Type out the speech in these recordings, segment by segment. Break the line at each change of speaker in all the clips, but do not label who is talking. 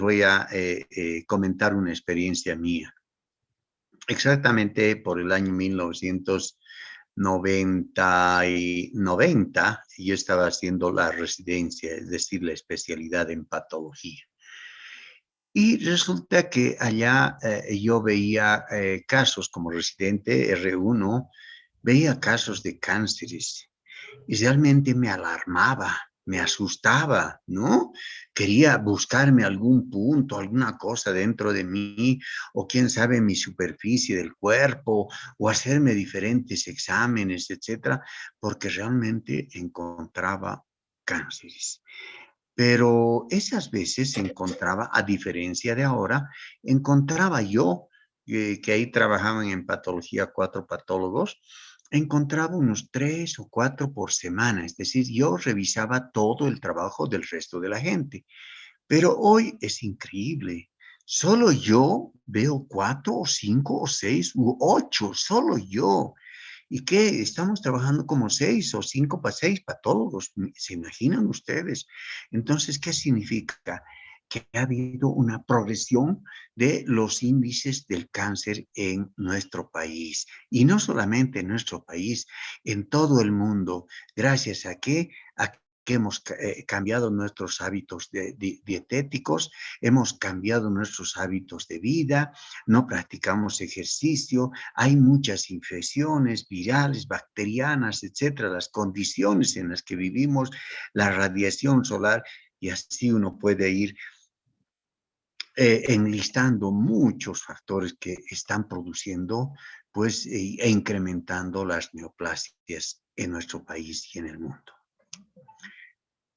voy a comentar una experiencia mía. Exactamente por el año 1990, yo estaba haciendo la residencia, es decir, la especialidad en patología. Y resulta que allá yo veía casos como residente R1, veía casos de cánceres y realmente me alarmaba, me asustaba, ¿no? Quería buscarme algún punto, alguna cosa dentro de mí, o quién sabe, mi superficie del cuerpo, o hacerme diferentes exámenes, etcétera, porque realmente encontraba cánceres. Pero esas veces encontraba, a diferencia de ahora, encontraba yo, que ahí trabajaban en patología 4 patólogos, encontraba unos 3 o 4 por semana, es decir, yo revisaba todo el trabajo del resto de la gente. Pero hoy es increíble. Solo yo veo 4 o 5 o 6 u 8, solo yo. ¿Y qué? Estamos trabajando como 6 o 5 para 6 patólogos, ¿se imaginan ustedes? Entonces, ¿qué significa? Que ha habido una progresión de los índices del cáncer en nuestro país. Y no solamente en nuestro país, en todo el mundo. ¿Gracias a qué? A que hemos cambiado nuestros hábitos dietéticos, hemos cambiado nuestros hábitos de vida, no practicamos ejercicio, hay muchas infecciones virales, bacterianas, etcétera, las condiciones en las que vivimos, la radiación solar, y así uno puede ir enlistando muchos factores que están produciendo pues, e incrementando las neoplasias en nuestro país y en el mundo.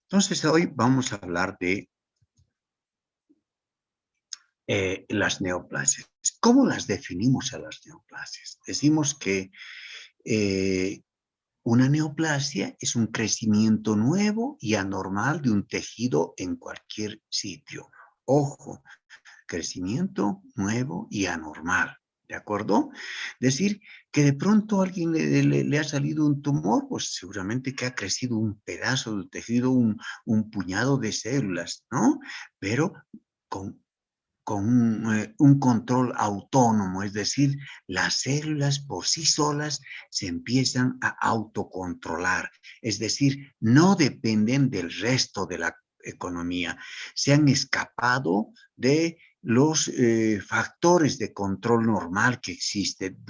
Entonces, hoy vamos a hablar de las neoplasias. ¿Cómo las definimos a las neoplasias? Decimos que una neoplasia es un crecimiento nuevo y anormal de un tejido en cualquier sitio. Ojo, crecimiento nuevo y anormal, ¿de acuerdo? Decir que de pronto a alguien le ha salido un tumor, pues seguramente que ha crecido un pedazo del tejido, un puñado de células, ¿no? Pero con un control autónomo, es decir, las células por sí solas se empiezan a autocontrolar, es decir, no dependen del resto de la economía, se han escapado de los factores de control normal que existen,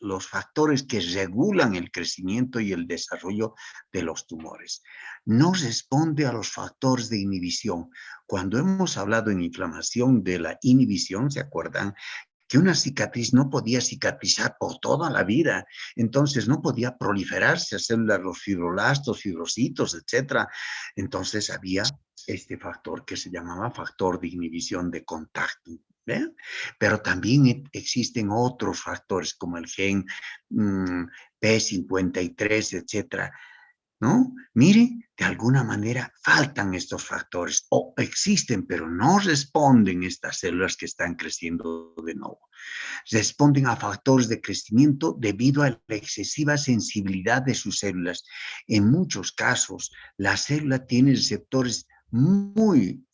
los factores que regulan el crecimiento y el desarrollo de los tumores. No responde a los factores de inhibición. Cuando hemos hablado en inflamación de la inhibición, ¿se acuerdan? Que una cicatriz no podía cicatrizar por toda la vida, entonces no podía proliferarse a células, los fibroblastos, fibrocitos, etcétera. Entonces había este factor que se llamaba factor de inhibición de contacto. ¿Ve? Pero también existen otros factores como el gen P53, etcétera, ¿no? Mire, de alguna manera faltan estos factores o existen, pero no responden estas células que están creciendo de nuevo. Responden a factores de crecimiento debido a la excesiva sensibilidad de sus células. En muchos casos, la célula tiene receptores muy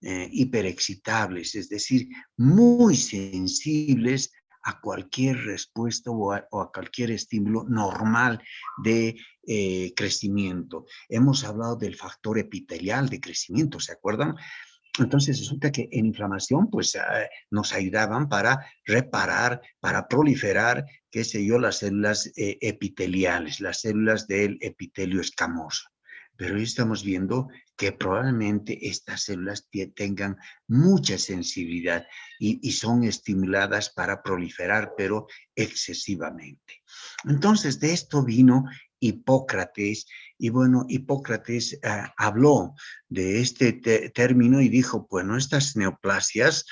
hiperexcitables, es decir, muy sensibles a cualquier respuesta o a cualquier estímulo normal de crecimiento. Hemos hablado del factor epitelial de crecimiento, ¿se acuerdan? Entonces resulta que en inflamación pues nos ayudaban para reparar, para proliferar, qué sé yo, las células epiteliales, las células del epitelio escamoso. Pero hoy estamos viendo que probablemente estas células tengan mucha sensibilidad y son estimuladas para proliferar, pero excesivamente. Entonces de esto vino Hipócrates, y bueno, Hipócrates habló de este término y dijo, bueno, estas neoplasias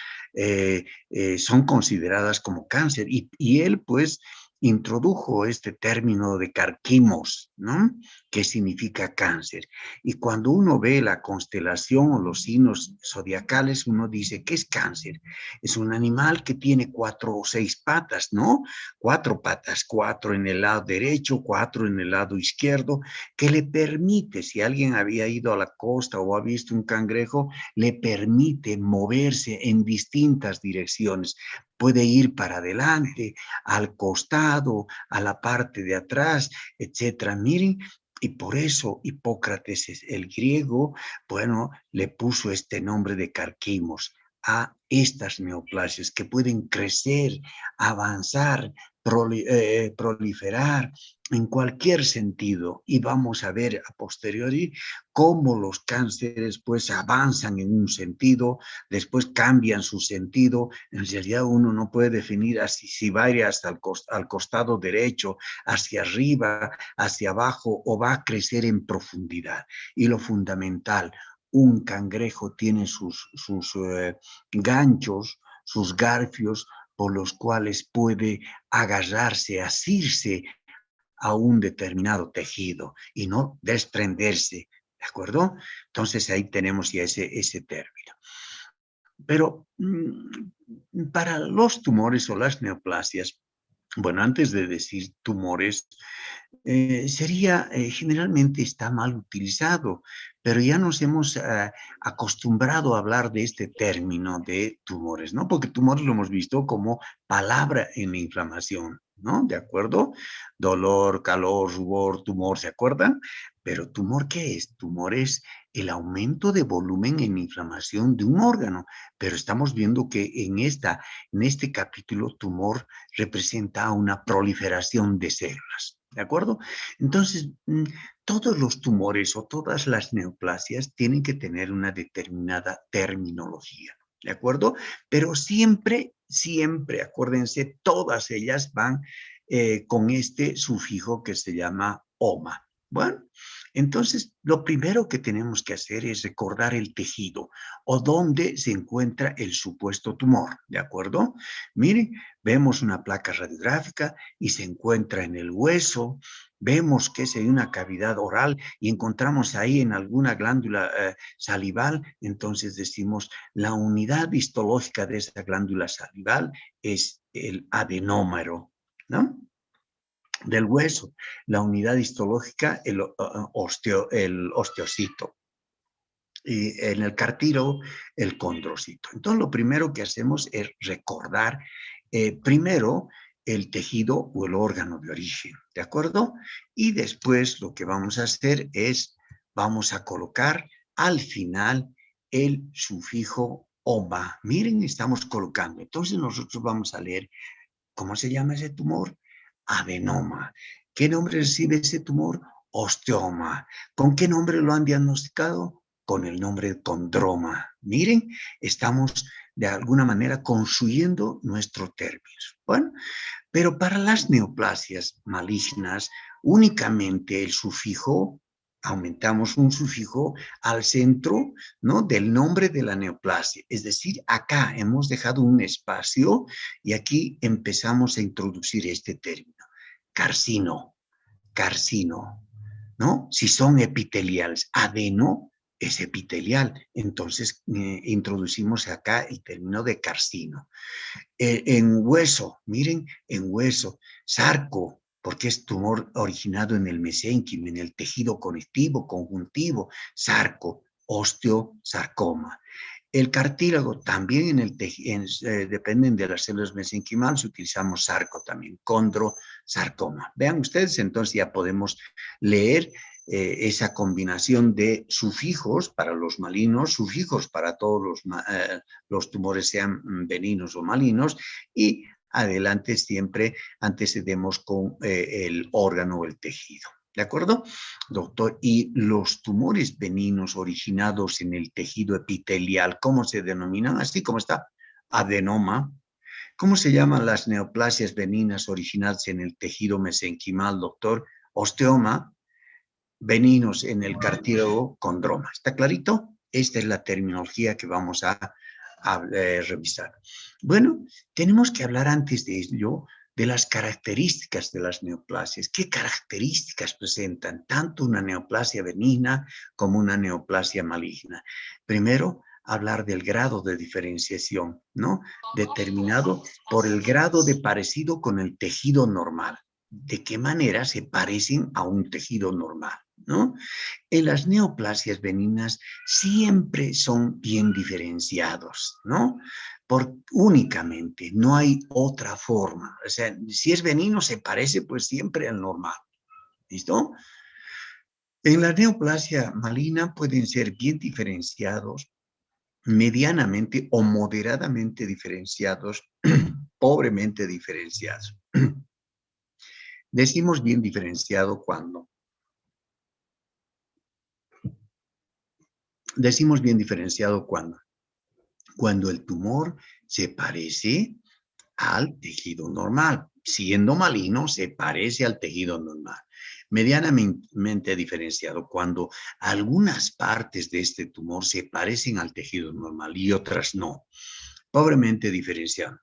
son consideradas como cáncer. Y él, pues, introdujo este término de carquimos, ¿no? Que significa cáncer. Y cuando uno ve la constelación o los signos zodiacales, uno dice, ¿qué es cáncer? Es un animal que tiene 4 o 6 patas, ¿no? 4 patas, 4 en el lado derecho, 4 en el lado izquierdo, que le permite, si alguien había ido a la costa o ha visto un cangrejo, le permite moverse en distintas direcciones. Puede ir para adelante, al costado, a la parte de atrás, etcétera. Miren, y por eso Hipócrates, el griego, bueno, le puso este nombre de carquimos a estas neoplasias que pueden crecer, avanzar, proliferar en cualquier sentido. Y vamos a ver a posteriori cómo los cánceres pues avanzan en un sentido, después cambian su sentido. En realidad uno no puede definir así, si va a ir hasta al costado derecho, hacia arriba, hacia abajo, o va a crecer en profundidad. Y lo fundamental, un cangrejo tiene sus ganchos, sus garfios, por los cuales puede agarrarse, asirse a un determinado tejido y no desprenderse, ¿de acuerdo? Entonces ahí tenemos ya ese término. Pero para los tumores o las neoplasias, bueno, antes de decir tumores, generalmente está mal utilizado, pero ya nos hemos acostumbrado a hablar de este término de tumores, ¿no? Porque tumores lo hemos visto como palabra en la inflamación, ¿no? ¿De acuerdo? Dolor, calor, rubor, tumor, ¿se acuerdan? Pero ¿tumor qué es? Tumor es el aumento de volumen en inflamación de un órgano, pero estamos viendo que en este capítulo, tumor representa una proliferación de células, ¿de acuerdo? Entonces, todos los tumores o todas las neoplasias tienen que tener una determinada terminología, ¿de acuerdo? Pero siempre, siempre, acuérdense, todas ellas van con este sufijo que se llama oma. Bueno, entonces lo primero que tenemos que hacer es recordar el tejido o dónde se encuentra el supuesto tumor, ¿de acuerdo? Miren, vemos una placa radiográfica y se encuentra en el hueso, vemos que es en una cavidad oral y encontramos ahí en alguna glándula salival, entonces decimos la unidad histológica de esa glándula salival es el adenómero, ¿no? Del hueso, la unidad histológica, el osteocito, y en el cartílago, el condrocito. Entonces, lo primero que hacemos es recordar primero el tejido o el órgano de origen, ¿de acuerdo? Y después lo que vamos a hacer es, vamos a colocar al final el sufijo oma. Miren, estamos colocando. Entonces, nosotros vamos a leer, ¿cómo se llama ese tumor? Adenoma. ¿Qué nombre recibe ese tumor? Osteoma. ¿Con qué nombre lo han diagnosticado? Con el nombre de condroma. Miren, estamos de alguna manera construyendo nuestro término. Bueno, pero para las neoplasias malignas, únicamente el sufijo, aumentamos un sufijo al centro, ¿no? Del nombre de la neoplasia. Es decir, acá hemos dejado un espacio y aquí empezamos a introducir este término. Carcino, carcino, ¿no? Si son epiteliales, adeno es epitelial, entonces introducimos acá el término de carcino. En hueso, miren, en hueso, sarco, porque es tumor originado en el mesénquima, en el tejido conectivo, conjuntivo, sarco, osteosarcoma. El cartílago también en el dependen de las células mesenquimales, utilizamos sarco también, condrosarcoma. Vean ustedes, entonces ya podemos leer esa combinación de sufijos para los malignos, sufijos para todos los tumores, sean benignos o malignos, y adelante siempre antecedemos con el órgano o el tejido. ¿De acuerdo, doctor? Y los tumores benignos originados en el tejido epitelial, ¿cómo se denominan? Así como está, adenoma. ¿Cómo se llaman las neoplasias benignas originadas en el tejido mesenquimal, doctor? Osteoma. Benignos en el cartílago, condroma. ¿Está clarito? Esta es la terminología que vamos a revisar. Bueno, tenemos que hablar antes de ello de las características de las neoplasias. ¿Qué características presentan tanto una neoplasia benigna como una neoplasia maligna? Primero, hablar del grado de diferenciación, ¿no? Determinado por el grado de parecido con el tejido normal. ¿De qué manera se parecen a un tejido normal, ¿no? En las neoplasias benignas siempre son bien diferenciados, ¿no? Únicamente, no hay otra forma. O sea, si es benigno, se parece pues siempre al normal, ¿listo? En la neoplasia maligna pueden ser bien diferenciados, medianamente o moderadamente diferenciados, pobremente diferenciados. Decimos bien diferenciado cuando decimos bien diferenciado cuando el tumor se parece al tejido normal. Siendo maligno, se parece al tejido normal. Medianamente diferenciado cuando algunas partes de este tumor se parecen al tejido normal y otras no. Pobremente diferenciado.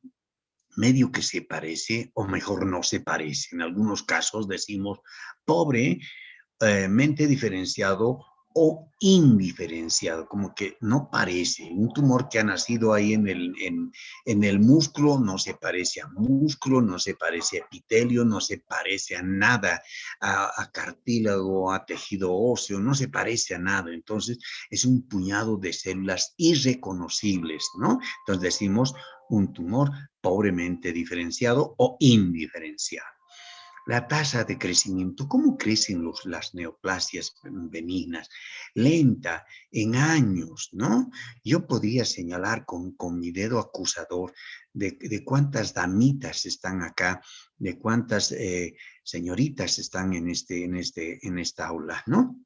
Medio que se parece o mejor no se parece. En algunos casos decimos pobremente diferenciado o indiferenciado, como que no parece. Un tumor que ha nacido ahí en el músculo no se parece a músculo, no se parece a epitelio, no se parece a nada, a cartílago, a tejido óseo, no se parece a nada. Entonces, es un puñado de células irreconocibles, ¿no? Entonces decimos un tumor pobremente diferenciado o indiferenciado. La tasa de crecimiento, ¿cómo crecen las neoplasias benignas? Lenta, en años, ¿no? Yo podría señalar con mi dedo acusador de cuántas damitas están acá, de cuántas señoritas están en esta aula, ¿no?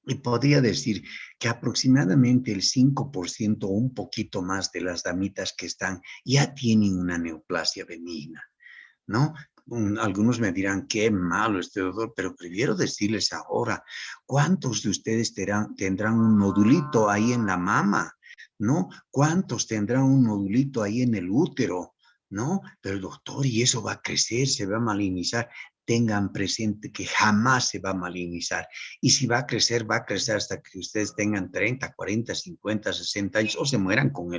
Y podría decir que aproximadamente el 5% o un poquito más de las damitas que están ya tienen una neoplasia benigna, ¿no? Algunos me dirán, qué malo este doctor, pero prefiero decirles ahora, ¿cuántos de ustedes tendrán un nodulito ahí en la mama? ¿No? ¿Cuántos tendrán un nodulito ahí en el útero? ¿No? Pero doctor, y eso va a crecer, se va a malignizar. Tengan presente que jamás se va a malignizar. Y si va a crecer hasta que ustedes tengan 30, 40, 50, 60 años o se mueran con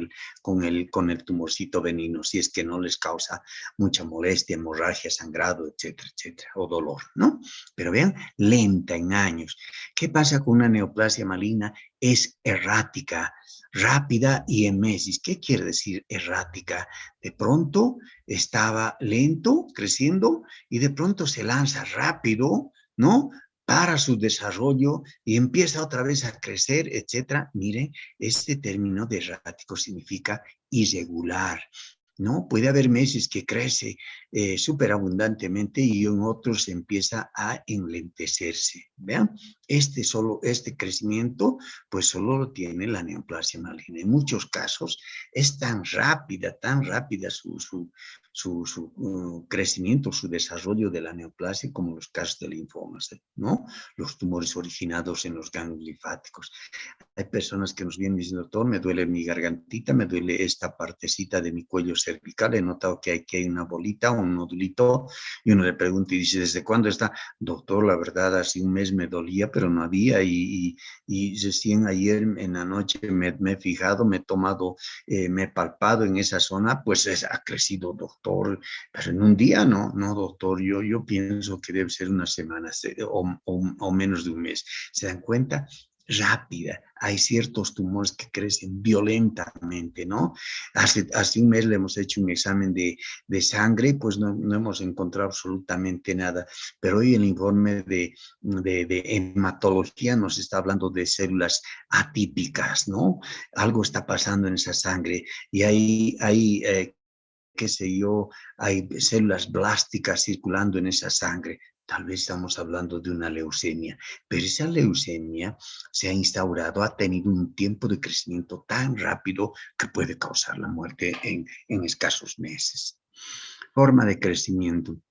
el tumorcito benigno, si es que no les causa mucha molestia, hemorragia, sangrado, etcétera, etcétera, o dolor, ¿no? Pero vean, lenta en años. ¿Qué pasa con una neoplasia maligna? Es errática, rápida y en meses. ¿Qué quiere decir errática? De pronto estaba lento, creciendo, y de pronto se lanza rápido, ¿no? Para su desarrollo y empieza otra vez a crecer, etcétera. Mire, este término de errático significa irregular, ¿no? Puede haber meses que crece súper abundantemente y en otros empieza a enlentecerse, ¿vean? Este crecimiento, pues solo lo tiene la neoplasia maligna. En muchos casos es tan rápida su crecimiento, su desarrollo de la neoplasia como los casos de linfomas, ¿no? Los tumores originados en los ganglios linfáticos. Hay personas que nos vienen diciendo, doctor, me duele mi gargantita, me duele esta partecita de mi cuello cervical, he notado que hay una bolita, un nodulito, y uno le pregunta y dice, ¿desde cuándo está? Doctor, la verdad, hace un mes me dolía, pero no había, y recién ayer en la noche me he fijado, me he tomado, me he palpado en esa zona, pues ha crecido, doctor, pero en un día no, doctor, yo pienso que debe ser unas semanas o menos de un mes. ¿Se dan cuenta? Rápida. Hay ciertos tumores que crecen violentamente, ¿no? Hace un mes le hemos hecho un examen de sangre, pues no hemos encontrado absolutamente nada. Pero hoy el informe de hematología nos está hablando de células atípicas, ¿no? Algo está pasando en esa sangre y hay qué sé yo, hay células blásticas circulando en esa sangre. Tal vez estamos hablando de una leucemia, pero esa leucemia se ha instaurado, ha tenido un tiempo de crecimiento tan rápido que puede causar la muerte en escasos meses. Forma de crecimiento.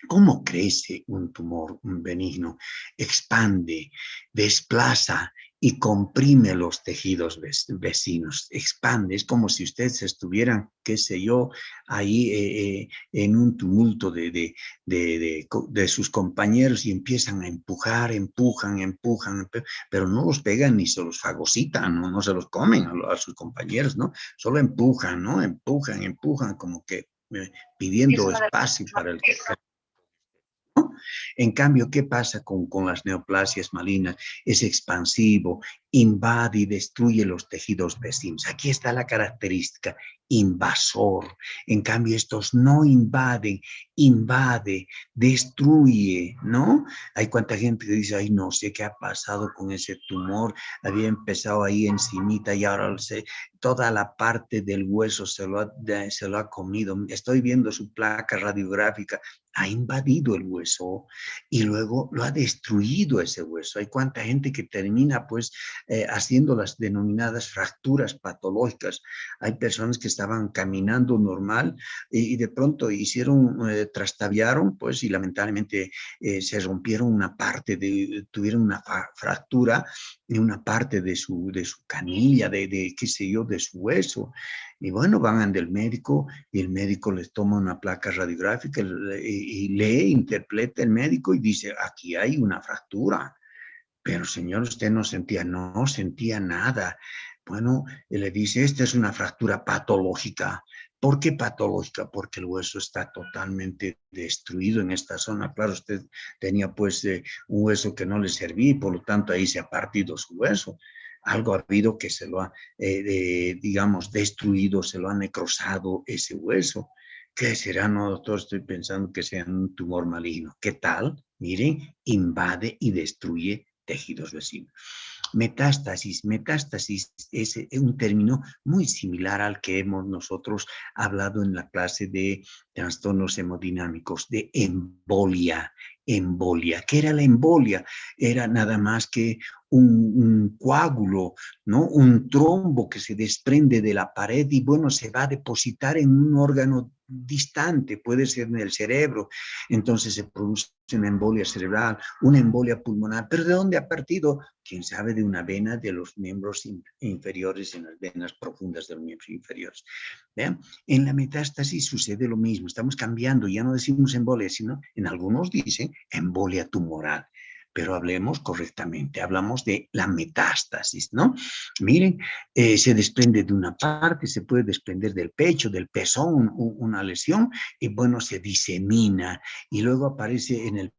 ¿Cómo crece un tumor benigno? Expande, desplaza y comprime los tejidos vecinos, expande, es como si ustedes estuvieran, qué sé yo, ahí en un tumulto de sus compañeros y empiezan a empujar, empujan, pero no los pegan ni se los fagocitan, no se los comen a sus compañeros, ¿no? Solo empujan, ¿no? Empujan, como que pidiendo espacio para el que... ¿no? En cambio, ¿qué pasa con las neoplasias malignas? Es expansivo, invade y destruye los tejidos vecinos. Aquí está la característica, invasor. En cambio, estos no invaden, invade, destruye, ¿no? Hay cuánta gente que dice, ay, no sé qué ha pasado con ese tumor, había empezado ahí encimita y ahora toda la parte del hueso se lo ha comido. Estoy viendo su placa radiográfica, ha invadido el hueso y luego lo ha destruido ese hueso. Hay cuánta gente que termina pues haciendo las denominadas fracturas patológicas. Hay personas que estaban caminando normal y de pronto trastabiaron pues y lamentablemente se rompieron una parte, tuvieron una fractura en una parte de su canilla, qué sé yo, de su hueso. Y bueno, van ante el médico y el médico les toma una placa radiográfica y lee, interpreta el médico y dice, aquí hay una fractura. Pero señor, usted no sentía nada. Bueno, le dice, esta es una fractura patológica. ¿Por qué patológica? Porque el hueso está totalmente destruido en esta zona. Claro, usted tenía pues un hueso que no le servía y por lo tanto ahí se ha partido su hueso. Algo ha habido que se lo ha, digamos, destruido, se lo ha necrosado ese hueso. ¿Qué será? No, doctor, estoy pensando que sea un tumor maligno. ¿Qué tal? Miren, invade y destruye tejidos vecinos. Metástasis es un término muy similar al que hemos nosotros hablado en la clase de trastornos hemodinámicos, de embolia. Embolia. ¿Qué era la embolia? Era nada más que un coágulo, ¿no? Un trombo que se desprende de la pared y bueno, se va a depositar en un órgano distante, puede ser en el cerebro, entonces se produce una embolia cerebral, una embolia pulmonar, pero ¿de dónde ha partido? Quién sabe, de una vena de los miembros inferiores, en las venas profundas de los miembros inferiores. ¿Vean? En la metástasis sucede lo mismo, estamos cambiando, ya no decimos embolia, sino en algunos dicen embolia tumoral. Pero hablemos correctamente, hablamos de la metástasis, ¿no? Miren, se desprende de una parte, se puede desprender del pecho, del pezón, una lesión, y bueno, se disemina y luego aparece en el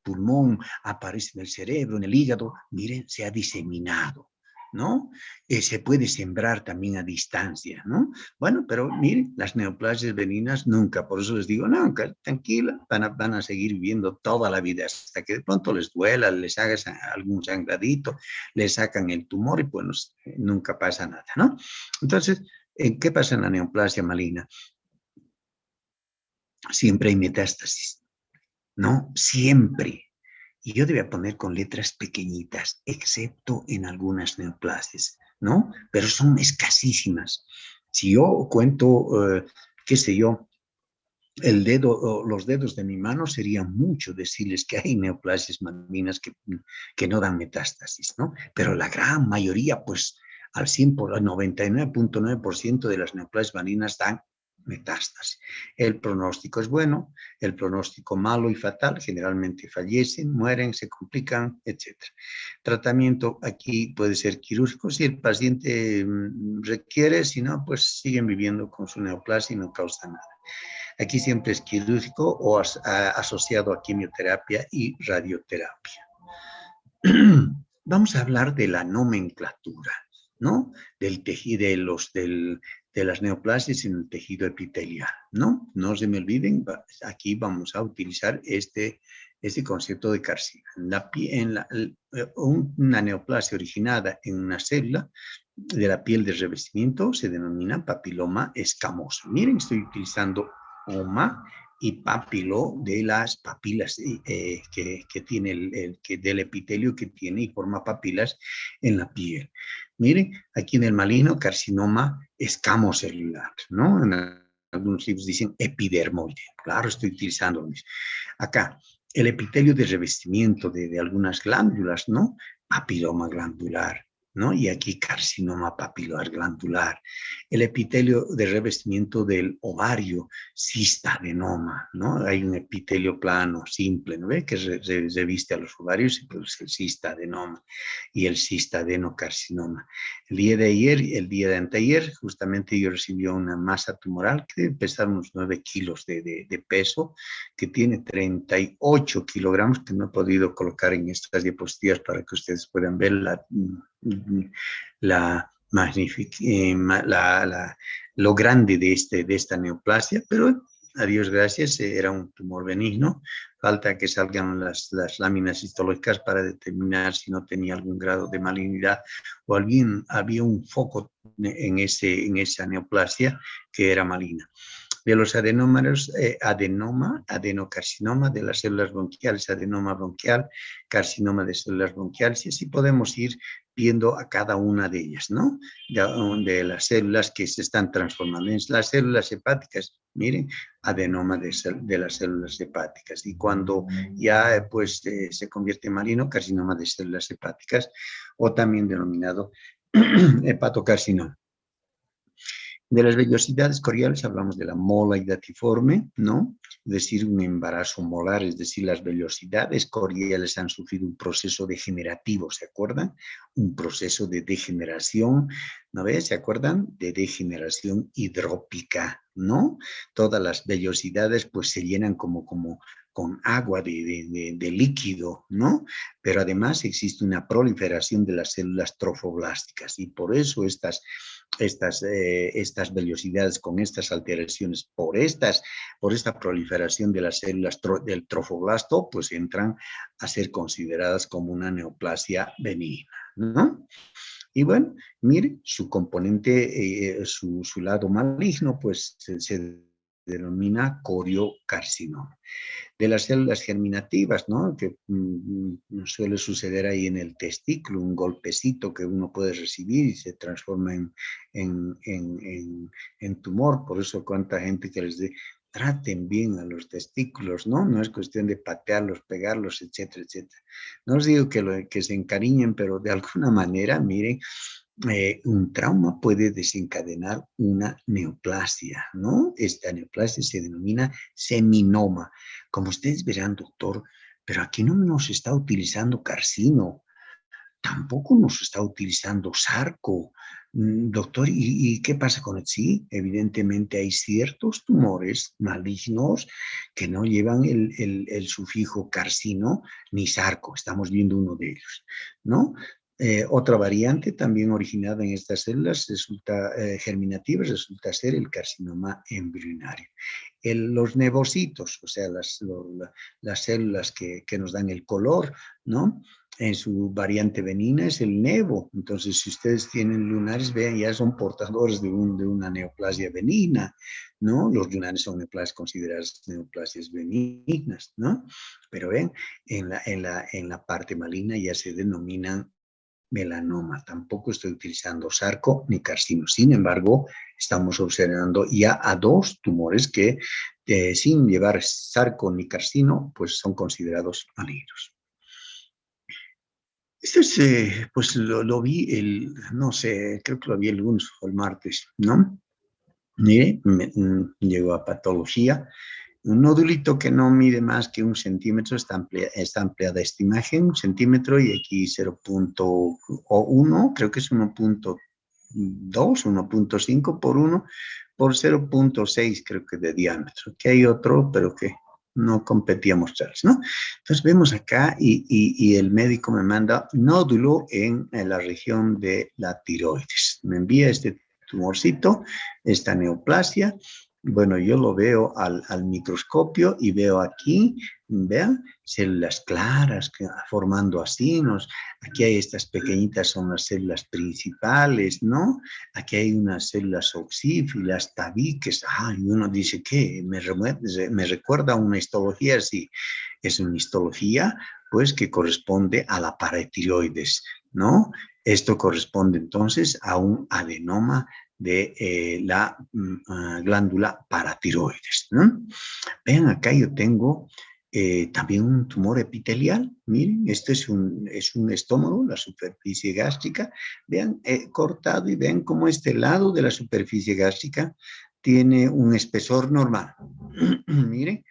pulmón, aparece en el cerebro, en el hígado, miren, se ha diseminado, ¿no? Se puede sembrar también a distancia, ¿no? Bueno, pero miren, las neoplasias benignas nunca, por eso les digo, nunca, tranquila, van a seguir viviendo toda la vida hasta que de pronto les duela, les haga algún sangradito, les sacan el tumor y bueno, nunca pasa nada, ¿no? Entonces, ¿qué pasa en la neoplasia maligna? Siempre hay metástasis, ¿no? Siempre. Y yo debía poner con letras pequeñitas, excepto en algunas neoplasias, ¿no? Pero son escasísimas. Si yo cuento, qué sé yo, los dedos de mi mano, sería mucho decirles que hay neoplasias malignas que no dan metástasis, ¿no? Pero la gran mayoría, pues al 100 al 99.9% de las neoplasias malignas dan metástasis. El pronóstico es bueno, el pronóstico malo y fatal, generalmente fallecen, mueren, se complican, etc. Tratamiento aquí puede ser quirúrgico si el paciente requiere, si no, pues siguen viviendo con su neoplasia y no causa nada. Aquí siempre es quirúrgico o asociado a quimioterapia y radioterapia. Vamos a hablar de la nomenclatura, ¿no? Del tejido, de las neoplasias en el tejido epitelial, ¿no? No se me olviden, aquí vamos a utilizar este concepto de carcinoma. Una neoplasia originada en una célula de la piel de revestimiento se denomina papiloma escamoso. Miren, estoy utilizando oma y papilo de las papilas que tiene del epitelio que tiene y forma papilas en la piel. Miren, aquí en el maligno carcinoma escamocelular, ¿no? En algunos libros dicen epidermoide. Claro, estoy utilizando lo mismo. Acá, el epitelio de revestimiento de algunas glándulas, ¿no? Papiloma glandular. ¿no? Y aquí carcinoma papilar glandular. El epitelio de revestimiento del ovario, cistadenoma, ¿no? Hay un epitelio plano, simple, ¿no ve? Que reviste a los ovarios y produce el cistadenoma y el cistadenocarcinoma. El día de ayer, el día de anteayer, justamente yo recibí una masa tumoral que debe pesar unos 9 kilos de peso, que tiene 38 kilogramos, que no he podido colocar en estas diapositivas para que ustedes puedan ver lo grande de esta neoplasia, pero a Dios gracias, era un tumor benigno. Falta que salgan las láminas histológicas para determinar si no tenía algún grado de malignidad o había un foco en esa neoplasia que era maligna. De los adenómeros, adenocarcinoma de las células bronquiales, adenoma bronquial, carcinoma de células bronquiales, y así podemos ir viendo a cada una de ellas, ¿no? De las células que se están transformando. En las células hepáticas, miren, adenoma de las células hepáticas. Y cuando ya pues se convierte en maligno, carcinoma de células hepáticas, o también denominado hepatocarcinoma. De las vellosidades coriales hablamos de la mola hidatiforme, ¿no? Es decir, un embarazo molar, es decir, las vellosidades coriales han sufrido un proceso degenerativo, ¿se acuerdan? Un proceso de degeneración, ¿no ves? ¿Se acuerdan? De degeneración hidrópica, ¿no? Todas las vellosidades pues se llenan como con agua de líquido, ¿no? Pero además existe una proliferación de las células trofoblásticas y por eso estas vellosidades con estas alteraciones por esta proliferación de las células del trofoblasto, pues entran a ser consideradas como una neoplasia benigna, ¿no? Y bueno, mire, su componente, su lado maligno, pues se denomina coriocarcinoma. De las células germinativas, ¿no? Que suele suceder ahí en el testículo, un golpecito que uno puede recibir y se transforma en tumor. Por eso cuánta gente que les dé, traten bien a los testículos, ¿no? No es cuestión de patearlos, pegarlos, etcétera, etcétera. No os digo que se encariñen, pero de alguna manera, miren, un trauma puede desencadenar una neoplasia, ¿no? Esta neoplasia se denomina seminoma. Como ustedes verán, doctor, pero aquí no nos está utilizando carcino, tampoco nos está utilizando sarco. Doctor, ¿y qué pasa con el sí? Evidentemente hay ciertos tumores malignos que no llevan el sufijo carcino ni sarco. Estamos viendo uno de ellos, ¿no? Otra variante también originada en estas células germinativas resulta ser el carcinoma embrionario. Los nevocitos, o sea, las células que nos dan el color, ¿no? En su variante benigna es el nevo. Entonces, si ustedes tienen lunares, vean, ya son portadores de una neoplasia benigna, ¿no? Los lunares son neoplasias consideradas neoplasias benignas, ¿no? Pero ven, en la parte maligna ya se denominan melanoma. Tampoco estoy utilizando sarco ni carcino. Sin embargo, estamos observando ya a dos tumores que sin llevar sarco ni carcino, pues son considerados malignos. Este es, pues lo vi no sé, creo que lo vi el lunes o el martes, ¿no? Mire, llegó a patología. Un nodulito que no mide más que 1 centímetro, está ampliada esta imagen, 1 centímetro y aquí 0.1, creo que es 1.2, 1.5 por 1 por 0.6 creo que de diámetro. Aquí hay otro, pero que no competía mostrarles, ¿no? Entonces vemos acá y el médico me manda nódulo en la región de la tiroides. Me envía este tumorcito, esta neoplasia. Bueno, yo lo veo al microscopio y veo aquí, vean, células claras formando asinos. Aquí hay estas pequeñitas, son las células principales, ¿no? Aquí hay unas células oxífilas, tabiques. Y uno dice, ¿qué? Me recuerda a una histología, sí. Es una histología, pues, que corresponde a la paratiroides, ¿no? Esto corresponde entonces a un adenoma de la glándula paratiroides, ¿no? Vean, acá yo tengo También un tumor epitelial, miren, este es un estómago, la superficie gástrica. Vean, cortado y vean cómo este lado de la superficie gástrica tiene un espesor normal. Miren,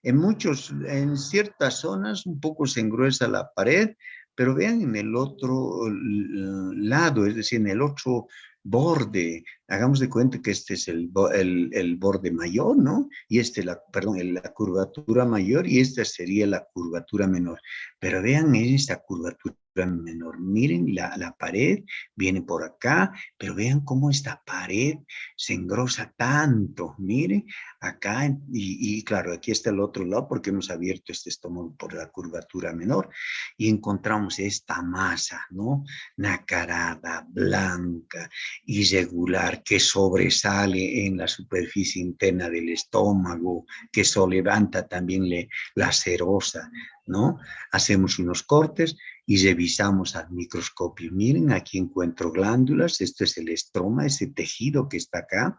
en ciertas zonas un poco se engruesa la pared, pero vean en el otro lado, es decir, en el otro borde, hagamos de cuenta que este es el borde mayor, ¿no? Y este, perdón, la curvatura mayor y esta sería la curvatura menor. Pero vean esta curvatura menor, miren la pared viene por acá, pero vean cómo esta pared se engrosa tanto, miren, acá, y claro, aquí está el otro lado porque hemos abierto este estómago por la curvatura menor y encontramos esta masa, ¿no? Nacarada, blanca, irregular, que sobresale en la superficie interna del estómago, que levanta también la serosa, ¿no? Hacemos unos cortes y revisamos al microscopio. Miren, aquí encuentro glándulas, esto es el estroma, ese tejido que está acá,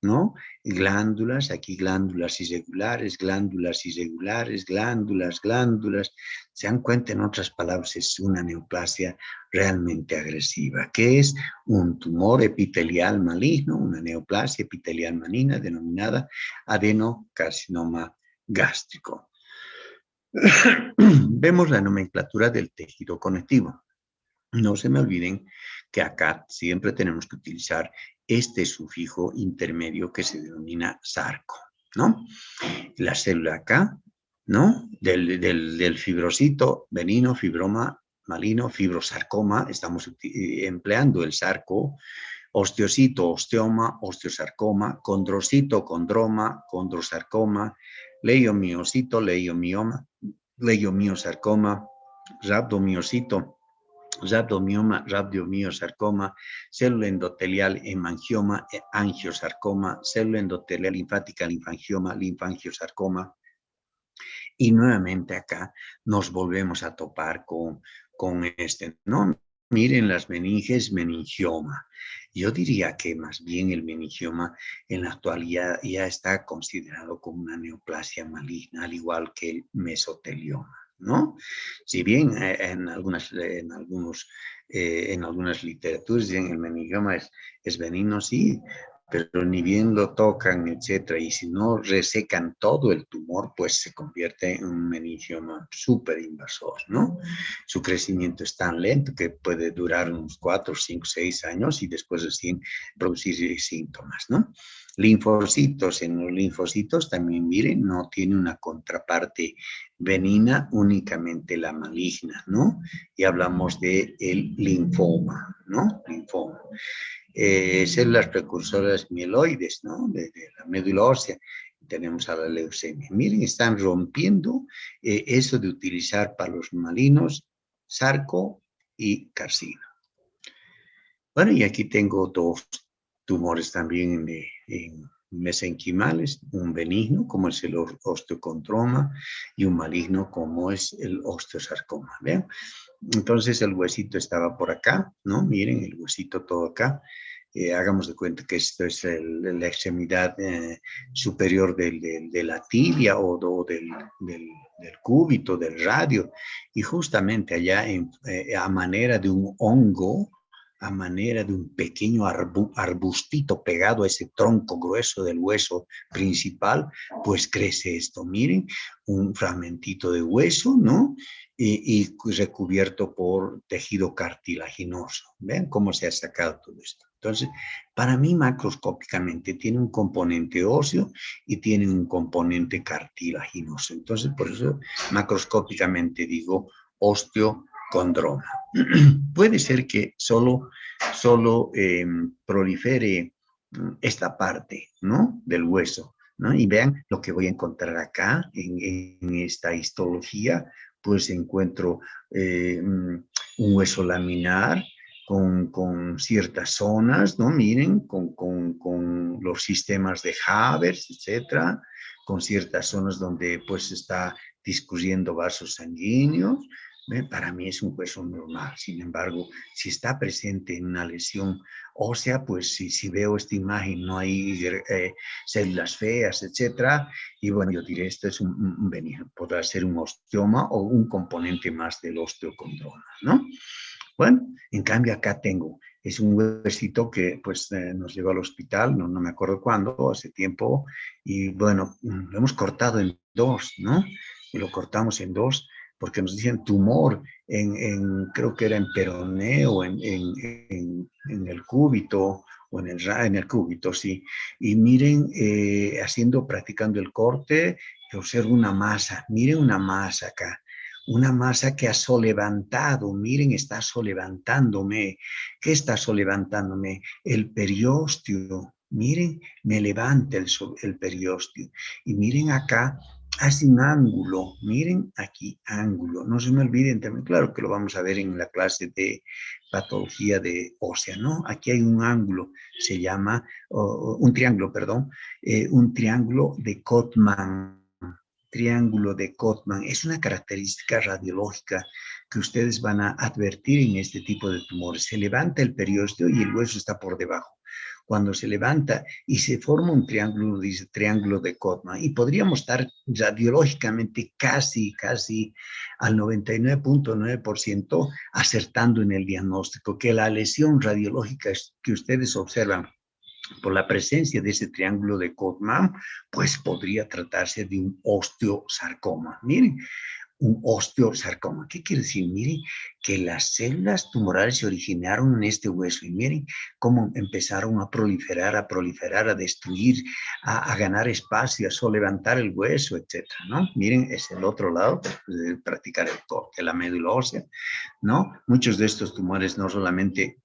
¿no? Glándulas, aquí glándulas irregulares, glándulas irregulares, glándulas. Se dan cuenta, en otras palabras, es una neoplasia realmente agresiva, que es un tumor epitelial maligno, una neoplasia epitelial maligna denominada adenocarcinoma gástrico. Vemos la nomenclatura del tejido conectivo. No se me olviden que acá siempre tenemos que utilizar este sufijo intermedio que se denomina sarco, ¿no? La célula acá, ¿no? Del fibrocito benigno, fibroma maligno, fibrosarcoma, estamos empleando el sarco, osteocito, osteoma, osteosarcoma, condrocito, condroma, condrosarcoma, leiomiocito, leiomioma, leiomiosarcoma, rhabdomiocito, rhabdomioma, rhabdomiosarcoma, célula endotelial, hemangioma, angiosarcoma, célula endotelial linfática, linfangioma, linfangiosarcoma. Y nuevamente acá nos volvemos a topar con este, ¿no? Miren las meninges, meningioma. Yo diría que más bien el meningioma en la actualidad ya está considerado como una neoplasia maligna, al igual que el mesotelioma, ¿no? Si bien en algunas literaturas dicen el meningioma es benigno, sí, pero ni bien lo tocan, etcétera, y si no resecan todo el tumor, pues se convierte en un meningioma súper invasor, ¿no? Su crecimiento es tan lento que puede durar unos 4, 5, 6 años y después recién producir síntomas, ¿no? Linfocitos, en los linfocitos también, miren, no tiene una contraparte benigna, únicamente la maligna, ¿no? Y hablamos de el linfoma, ¿no? Linfoma. Células precursoras mieloides, ¿no? De la médula ósea. Tenemos a la leucemia. Miren, están rompiendo eso de utilizar para los malignos sarco y carcino. Bueno, y aquí tengo dos tumores también en mesenquimales, un benigno como es el osteocondroma y un maligno como es el osteosarcoma. ¿Vean? Entonces el huesito estaba por acá, ¿no? Miren, el huesito todo acá. Hagamos de cuenta que esto es la extremidad superior de la tibia o del cúbito, del radio. Y justamente allá a manera de un hongo, a manera de un pequeño arbustito pegado a ese tronco grueso del hueso principal, pues crece esto. Miren, un fragmentito de hueso, ¿no? Y recubierto por tejido cartilaginoso. ¿Ven cómo se ha sacado todo esto? Entonces, para mí macroscópicamente tiene un componente óseo y tiene un componente cartilaginoso. Entonces, por eso macroscópicamente digo osteocondroma. Puede ser que solo prolifere esta parte, ¿no? Del hueso, ¿no? Y vean lo que voy a encontrar acá en esta histología, pues encuentro un hueso laminar con ciertas zonas, ¿no? Miren, con los sistemas de Havers, etcétera, con ciertas zonas donde pues está discurriendo vasos sanguíneos, Para mí es un hueso normal. Sin embargo, si está presente en una lesión ósea, pues si veo esta imagen, no hay células feas, etcétera, y bueno, yo diré, esto es un benigno, podrá ser un osteoma o un componente más del osteocondroma, ¿no? Bueno, en cambio acá tengo, es un huesito que pues nos llevó al hospital, no me acuerdo cuándo, hace tiempo, y bueno, lo hemos cortado en dos, ¿no? Y lo cortamos en dos porque nos dicen tumor creo que era en peroné o en el cúbito, o en el cúbito, sí. Y miren, practicando el corte, observo una masa, miren una masa acá, una masa que ha solevantado, miren, está solevantándome. ¿Qué está solevantándome? El periósteo. Miren, me levanta el periósteo. Y miren acá, hace un ángulo. Miren aquí, ángulo. No se me olviden también, claro que lo vamos a ver en la clase de patología de ósea, ¿no? Aquí hay un ángulo, se llama, un triángulo, perdón, un triángulo de Cotman. Triángulo de Cotman es una característica radiológica que ustedes van a advertir en este tipo de tumores. Se levanta el periósteo y el hueso está por debajo. Cuando se levanta y se forma un triángulo, dice triángulo de Cotman, y podríamos estar radiológicamente casi al 99.9% acertando en el diagnóstico, que la lesión radiológica que ustedes observan por la presencia de ese triángulo de Cotman, pues podría tratarse de un osteosarcoma. Miren, un osteosarcoma. ¿Qué quiere decir? Miren que las células tumorales se originaron en este hueso y miren cómo empezaron a proliferar, a destruir, a ganar espacio, a solevantar el hueso, etcétera, ¿no? Miren, es el otro lado de practicar el corte, la médula ósea, ¿no? Muchos de estos tumores no solamente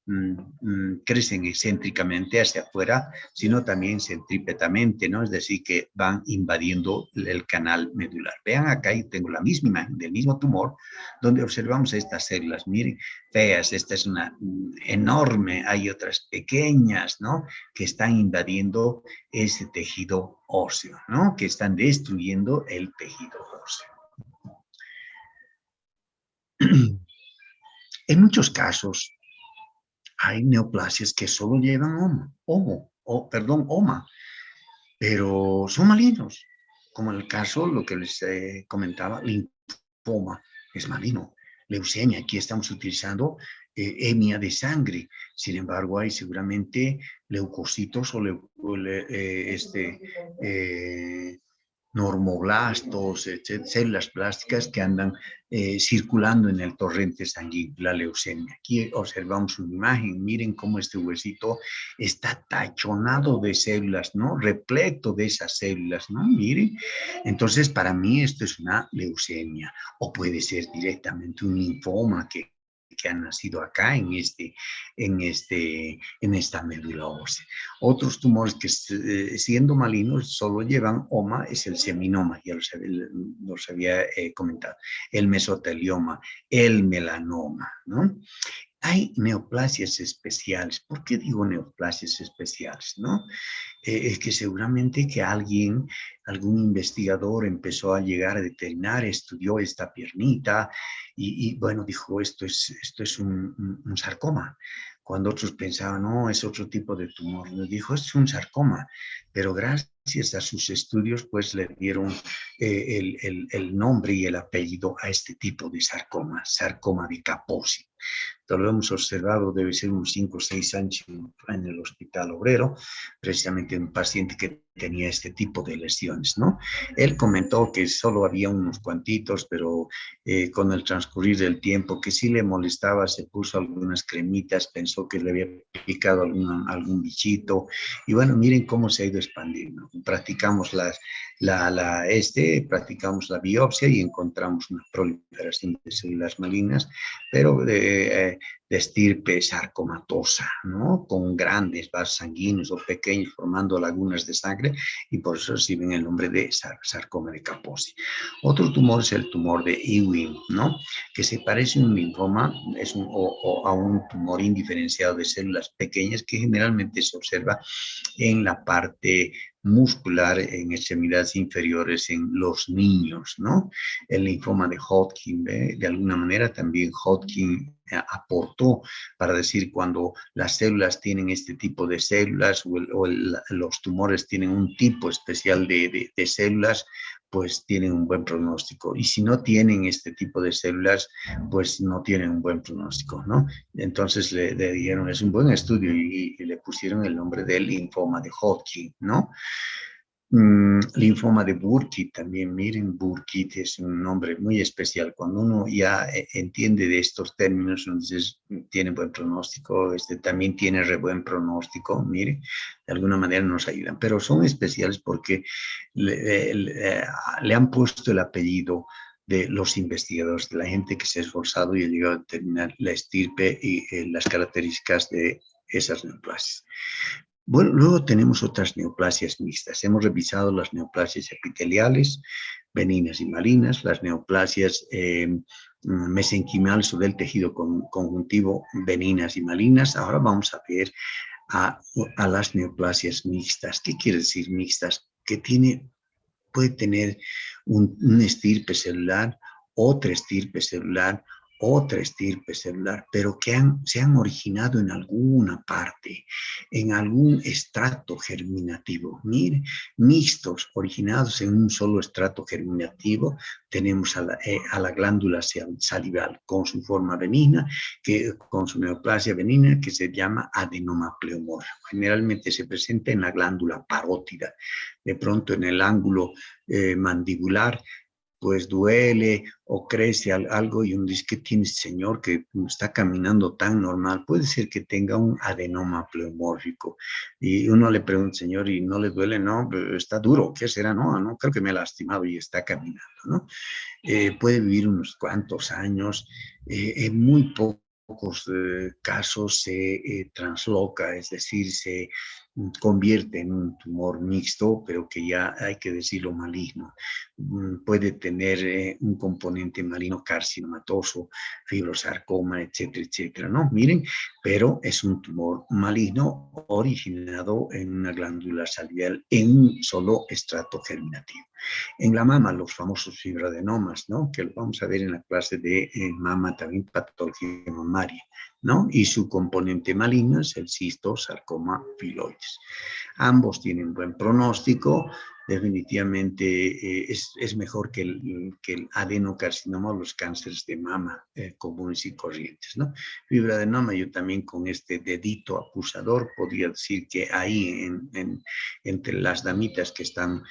crecen excéntricamente hacia afuera, sino también centrípetamente, ¿no? Es decir, que van invadiendo el canal medular. Vean acá, y tengo la misma imagen del mismo tumor, donde observamos estas células, miren, feas, esta es una enorme, hay otras pequeñas, ¿no? Que están invadiendo ese tejido óseo, ¿no? Que están destruyendo el tejido óseo. En muchos casos, hay neoplasias que solo llevan OMA, pero son malignos, como en el caso, lo que les comentaba, linfoma es maligno. Leucemia, aquí estamos utilizando hemia de sangre, sin embargo hay seguramente leucocitos normoblastos, células plásticas que andan circulando en el torrente sanguíneo, la leucemia. Aquí observamos una imagen, miren cómo este huesito está tachonado de células, ¿no? Repleto de esas células, ¿no? Miren. Entonces, para mí esto es una leucemia, o puede ser directamente un linfoma que han nacido acá en esta médula ósea. Otros tumores que siendo malignos solo llevan OMA es el seminoma, ya los había comentado, el mesotelioma, el melanoma, ¿no? Hay neoplasias especiales. ¿Por qué digo neoplasias especiales, no? Es que seguramente que algún investigador empezó a llegar a determinar, estudió esta piernita y bueno, dijo, esto es un sarcoma. Cuando otros pensaban, no, es otro tipo de tumor. Nos dijo, esto es un sarcoma. Pero gracias a sus estudios, pues le dieron el nombre y el apellido a este tipo de sarcoma, sarcoma de Kaposi. Lo hemos observado, debe ser unos 5 o 6 años en el Hospital Obrero, precisamente un paciente que tenía este tipo de lesiones, ¿no? Él comentó que solo había unos cuantitos, pero con el transcurrir del tiempo, que sí le molestaba, se puso algunas cremitas, pensó que le había picado algún bichito, y bueno, miren cómo se ha ido expandiendo. Practicamos practicamos la biopsia y encontramos una proliferación de células malignas, pero de estirpe sarcomatosa, ¿no? Con grandes vasos sanguíneos o pequeños formando lagunas de sangre y por eso reciben el nombre de sarcoma de Kaposi. Otro tumor es el tumor de Ewing, ¿no? Que se parece a un linfoma o a un tumor indiferenciado de células pequeñas que generalmente se observa en la parte muscular en extremidades inferiores en los niños, ¿no? El linfoma de Hodgkin, ¿ve? De alguna manera también Hodgkin aportó para decir cuando las células tienen este tipo de células los tumores tienen un tipo especial de células, pues tienen un buen pronóstico. Y si no tienen este tipo de células, pues no tienen un buen pronóstico, ¿no? Entonces le dieron, es un buen estudio y le pusieron el nombre del linfoma de Hodgkin, ¿no? Linfoma de Burkitt también, miren, Burkitt es un nombre muy especial. Cuando uno ya entiende de estos términos, entonces tiene buen pronóstico, también tiene re buen pronóstico, mire, de alguna manera nos ayudan, pero son especiales porque le han puesto el apellido de los investigadores, de la gente que se ha esforzado y ha llegado a determinar la estirpe y las características de esas neoplasias. Bueno, luego tenemos otras neoplasias mixtas. Hemos revisado las neoplasias epiteliales, benignas y malignas, las neoplasias mesenquimales o del tejido conjuntivo, benignas y malignas. Ahora vamos a ver a las neoplasias mixtas. ¿Qué quiere decir mixtas? Que puede tener un estirpe celular, otra estirpe celular, pero que se han originado en alguna parte, en algún estrato germinativo. Mire, mixtos, originados en un solo estrato germinativo, tenemos a la glándula salival con su forma benigna, con su neoplasia benigna, que se llama adenoma pleomórfico. Generalmente se presenta en la glándula parótida, de pronto en el ángulo mandibular, pues duele o crece algo y uno dice, ¿qué tiene este señor que está caminando tan normal? Puede ser que tenga un adenoma pleomórfico. Y uno le pregunta, señor, ¿y no le duele? No, está duro, ¿qué será? No, no, creo que me ha lastimado y está caminando, ¿no? Puede vivir unos cuantos años, en muy pocos casos se transloca, es decir, se convierte en un tumor mixto, pero que ya hay que decirlo maligno. Puede tener un componente maligno carcinomatoso, fibrosarcoma, etcétera, etcétera, ¿no? Miren, pero es un tumor maligno originado en una glándula salival en un solo estrato germinativo. En la mama, los famosos fibroadenomas, ¿no? Que lo vamos a ver en la clase de mama, también patología mamaria, ¿no? Y su componente maligno es el cistosarcoma filoides. Ambos tienen buen pronóstico, definitivamente es mejor que el adenocarcinoma o los cánceres de mama comunes y corrientes, ¿no? Fibroadenoma, yo también con este dedito acusador podría decir que ahí entre las damitas que están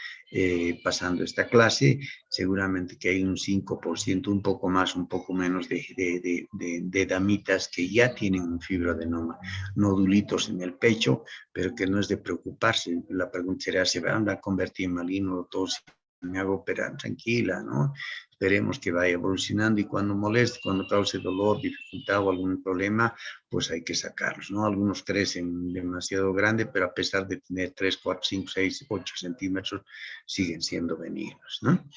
pasando esta clase, seguramente que hay un 5%, un poco más, un poco menos de damitas que ya tienen un fibroadenoma, nodulitos en el pecho, pero que no es de preocuparse. La pregunta será, ¿se van a convertir en maligno? Todos me hago operar, tranquila, ¿no? Esperemos que vaya evolucionando y cuando moleste, cuando cause dolor, dificultad o algún problema, pues hay que sacarlos, ¿no? Algunos crecen demasiado grande, pero a pesar de tener 3, 4, 5, 6, 8 centímetros, siguen siendo benignos, ¿no?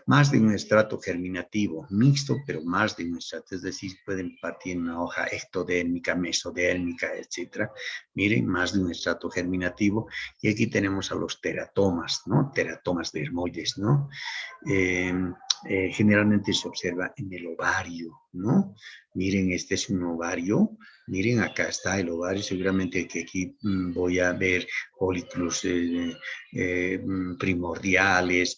Más de un estrato germinativo mixto, pero más de un estrato, es decir, pueden partir en una hoja ectodérmica, mesodérmica, etcétera. Miren, más de un estrato germinativo. Y aquí tenemos a los teratomas, ¿no? Teratomas dermoides, ¿no? Eh, generalmente se observa en el ovario, ¿no? Miren, este es un ovario. Miren, acá está el ovario. Seguramente que aquí voy a ver folículos primordiales,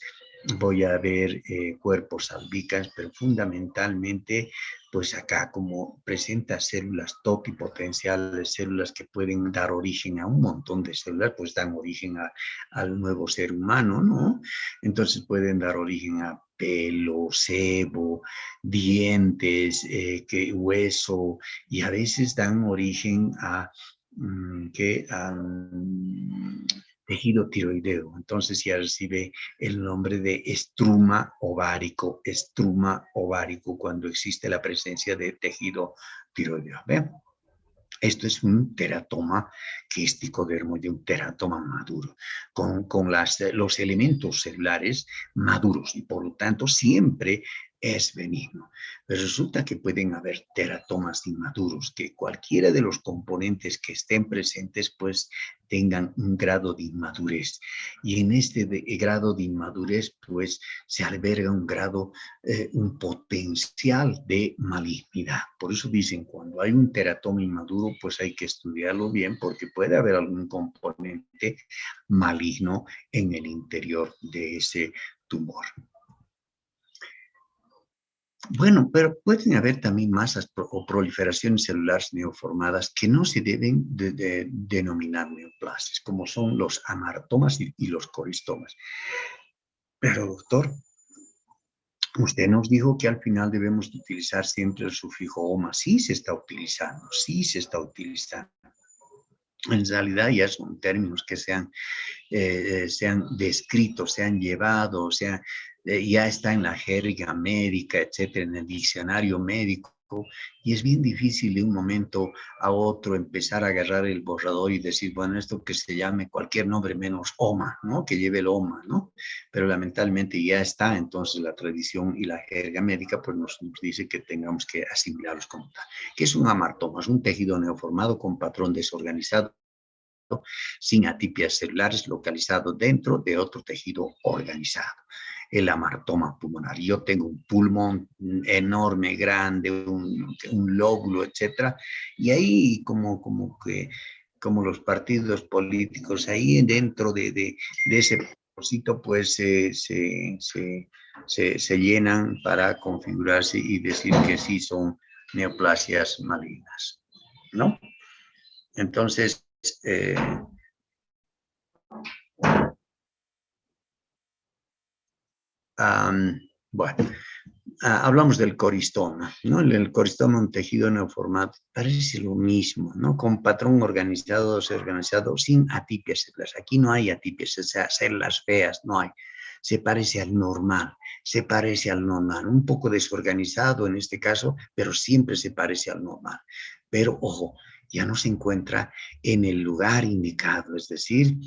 voy a ver cuerpos albicans, pero fundamentalmente, pues acá como presenta células totipotenciales, células que pueden dar origen a un montón de células, pues dan origen al nuevo ser humano, ¿no? Entonces pueden dar origen a pelo, sebo, dientes, hueso, y a veces dan origen a tejido tiroideo. Entonces ya recibe el nombre de estruma ovárico, cuando existe la presencia de tejido tiroideo. ¿Ven? Esto es un teratoma quístico dermoide, un teratoma maduro, con los elementos celulares maduros y por lo tanto siempre es benigno. Pero resulta que pueden haber teratomas inmaduros, que cualquiera de los componentes que estén presentes, pues tengan un grado de inmadurez. Y en este grado de inmadurez, pues se alberga un potencial de malignidad. Por eso dicen, cuando hay un teratoma inmaduro, pues hay que estudiarlo bien, porque puede haber algún componente maligno en el interior de ese tumor. Bueno, pero pueden haber también masas o proliferaciones celulares neoformadas que no se deben denominar neoplasias, como son los amartomas y los coristomas. Pero, doctor, usted nos dijo que al final debemos utilizar siempre el sufijo oma. Sí se está utilizando, sí se está utilizando. En realidad ya son términos que se han descrito, se han llevado, ya está en la jerga médica, etcétera, en el diccionario médico, y es bien difícil de un momento a otro empezar a agarrar el borrador y decir, bueno, esto que se llame cualquier nombre menos OMA, ¿no? Que lleve el OMA, ¿no? Pero lamentablemente ya está, entonces la tradición y la jerga médica pues nos dice que tengamos que asimilarlos como tal. ¿Qué es un amartoma? Es un tejido neoformado con patrón desorganizado sin atipias celulares localizado dentro de otro tejido organizado. El amartoma pulmonar. Yo tengo un pulmón enorme, grande, un lóbulo, etcétera, y ahí como los partidos políticos, ahí dentro de ese propósito, pues se llenan para configurarse y decir que sí son neoplasias malignas, ¿no? Entonces, eh, bueno, hablamos del coristoma, ¿no? El coristoma, un tejido neoformado, parece lo mismo, ¿no? Con patrón organizado, desorganizado, sin atipias celulares. Aquí no hay atipias, o sea, células feas, no hay. Se parece al normal, un poco desorganizado en este caso, pero siempre se parece al normal. Pero, ojo, ya no se encuentra en el lugar indicado, es decir,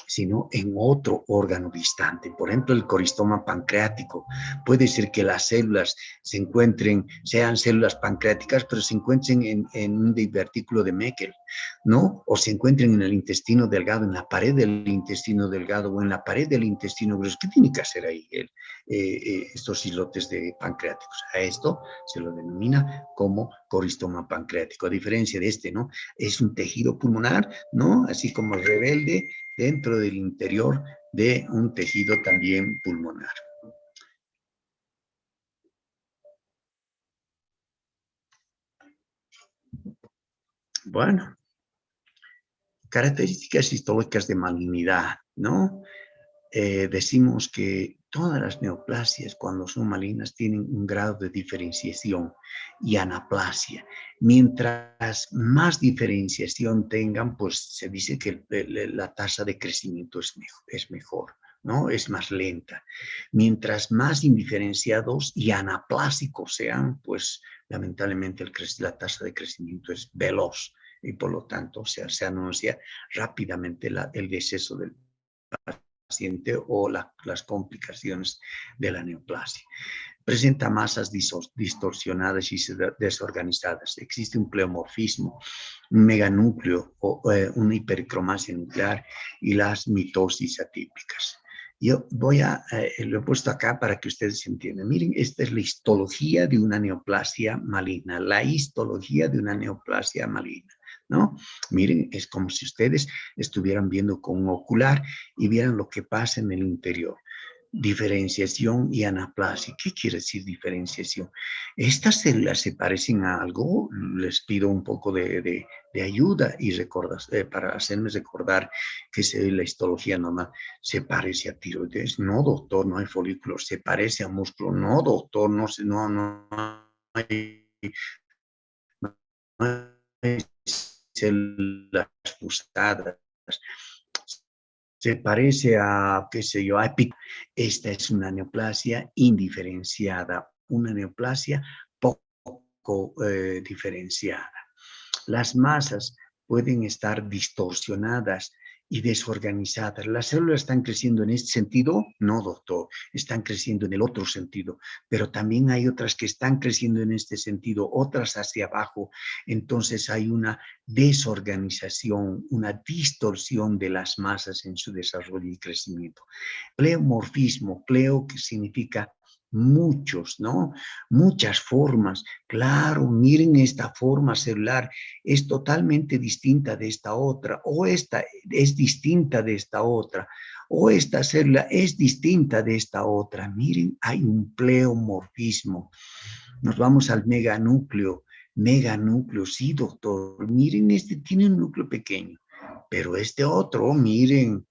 sino en otro órgano distante. Por ejemplo, el coristoma pancreático. Puede ser que las células sean células pancreáticas, pero se encuentren en un divertículo de Meckel, ¿no? O se encuentren en el intestino delgado, en la pared del intestino delgado o en la pared del intestino grueso. ¿Qué tiene que hacer ahí estos islotes de pancreáticos? A esto se lo denomina como coristoma pancreático. A diferencia de este, ¿no? Es un tejido pulmonar, ¿no? Así como el rebelde, dentro del interior de un tejido también pulmonar. Bueno, características histológicas de malignidad, ¿no? Decimos que todas las neoplasias, cuando son malignas, tienen un grado de diferenciación y anaplasia. Mientras más diferenciación tengan, pues se dice que la tasa de crecimiento es mejor, ¿no? Es más lenta. Mientras más indiferenciados y anaplásicos sean, pues lamentablemente la tasa de crecimiento es veloz y por lo tanto se anuncia rápidamente el deceso del paciente o las complicaciones de la neoplasia. Presenta masas distorsionadas y desorganizadas. Existe un pleomorfismo, un meganúcleo o una hipercromasia nuclear y las mitosis atípicas. Yo lo he puesto acá para que ustedes entiendan. Miren, esta es la histología de una neoplasia maligna, la histología de una neoplasia maligna, ¿no? Miren, es como si ustedes estuvieran viendo con un ocular y vieran lo que pasa en el interior. Diferenciación y anaplasia. ¿Qué quiere decir diferenciación? Estas células se parecen a algo, les pido un poco de ayuda y para hacerme recordar que la histología normal se parece a tiroides. No, doctor, no hay folículos. Se parece a músculo. No, doctor, no hay, no hay células fusadas. Se parece a, qué sé yo, a esta es una neoplasia indiferenciada, una neoplasia poco diferenciada. Las masas pueden estar distorsionadas y desorganizadas. ¿Las células están creciendo en este sentido? No, doctor, están creciendo en el otro sentido, pero también hay otras que están creciendo en este sentido, otras hacia abajo. Entonces hay una desorganización, una distorsión de las masas en su desarrollo y crecimiento. Pleomorfismo, pleo que significa muchos, ¿no? Muchas formas. Claro, miren esta forma celular, es totalmente distinta de esta otra, o esta es distinta de esta otra, o esta célula es distinta de esta otra. Miren, hay un pleomorfismo. Nos vamos al meganúcleo. Meganúcleo, sí, doctor. Miren, este tiene un núcleo pequeño, pero este otro, miren,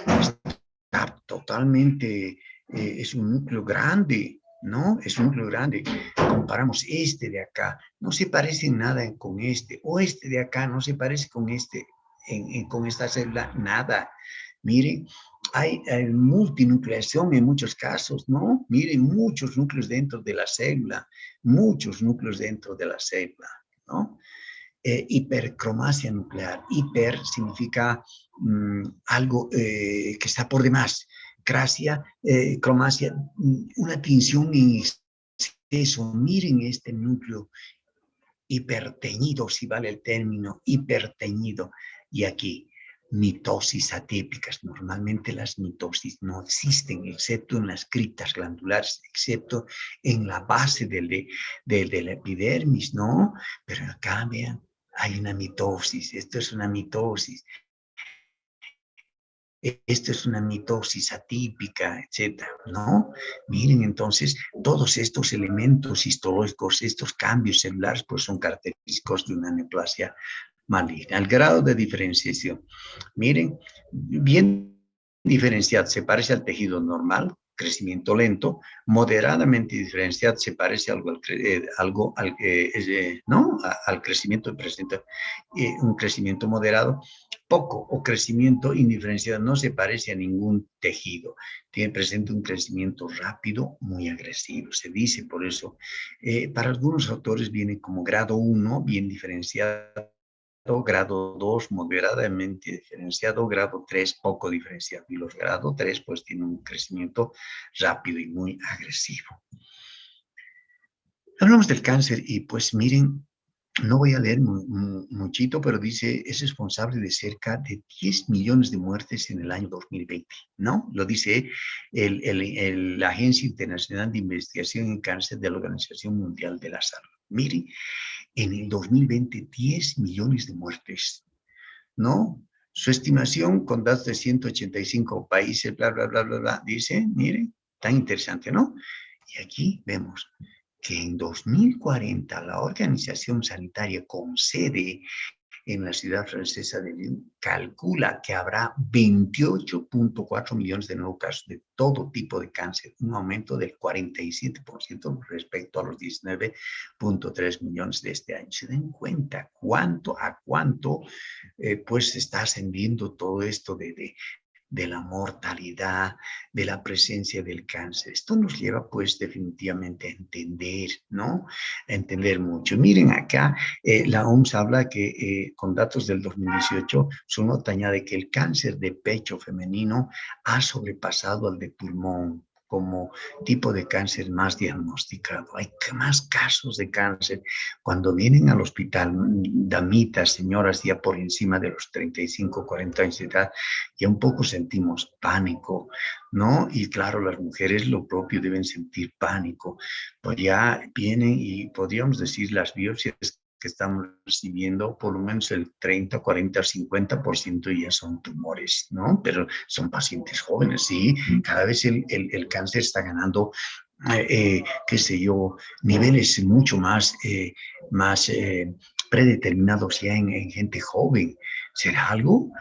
está totalmente, es un núcleo grande, ¿no? Es un núcleo grande. Comparamos este de acá, no se parece en nada con este, o este de acá no se parece con este, con esta célula, nada. Miren, hay multinucleación en muchos casos, ¿no? Miren, muchos núcleos dentro de la célula, muchos núcleos dentro de la célula, ¿no? Hipercromasia nuclear. Hiper significa algo que está por demás. Crasia, cromasia, una tinción en exceso. Miren este núcleo hiperteñido, si vale el término, hiperteñido. Y aquí, mitosis atípicas. Normalmente las mitosis no existen, excepto en las criptas glandulares, excepto en la base de la epidermis, ¿no? Pero acá, vean, hay una mitosis, esto es una mitosis, esto es una mitosis atípica, etcétera, ¿no? Miren, entonces, todos estos elementos histológicos, estos cambios celulares, pues son característicos de una neoplasia maligna. El grado de diferenciación, miren, bien diferenciado, se parece al tejido normal, crecimiento lento, moderadamente diferenciado, se parece algo al, ¿no? Al crecimiento, presenta un crecimiento moderado, poco o crecimiento indiferenciado, no se parece a ningún tejido, tiene presente un crecimiento rápido, muy agresivo, se dice por eso. Para algunos autores viene como grado 1, bien diferenciado, grado 2 moderadamente diferenciado, grado 3 poco diferenciado, y los grado 3 pues tienen un crecimiento rápido y muy agresivo. Hablamos del cáncer y pues miren, no voy a leer muchito, pero dice, es responsable de cerca de 10 millones de muertes en el año 2020, ¿no? Lo dice la Agencia Internacional de Investigación en Cáncer de la Organización Mundial de la Salud. Miren, en el 2020, 10 millones de muertes, ¿no? Su estimación con datos de 185 países, bla, bla, bla, bla, bla, dice, miren, tan interesante, ¿no? Y aquí vemos que en 2040 la Organización Sanitaria con sede en la ciudad francesa de Lyon calcula que habrá 28.4 millones de nuevos casos de todo tipo de cáncer, un aumento del 47% respecto a los 19.3 millones de este año. Se den cuenta a cuánto pues está ascendiendo todo esto de la mortalidad, de la presencia del cáncer. Esto nos lleva pues definitivamente a entender, ¿no? A entender mucho. Miren acá, la OMS habla que con datos del 2018, su nota añade que el cáncer de pecho femenino ha sobrepasado al de pulmón como tipo de cáncer más diagnosticado. Hay más casos de cáncer cuando vienen al hospital, damitas, señoras ya por encima de los 35, 40 años de edad, ya un poco sentimos pánico, ¿no? Y claro, las mujeres lo propio deben sentir pánico, pues ya vienen y podríamos decir las biopsias que estamos recibiendo, por lo menos el 30, 40, 50% ya son tumores, ¿no? Pero son pacientes jóvenes, sí, cada vez el cáncer está ganando qué sé yo, niveles mucho más predeterminados ya en gente joven. ¿Será algo?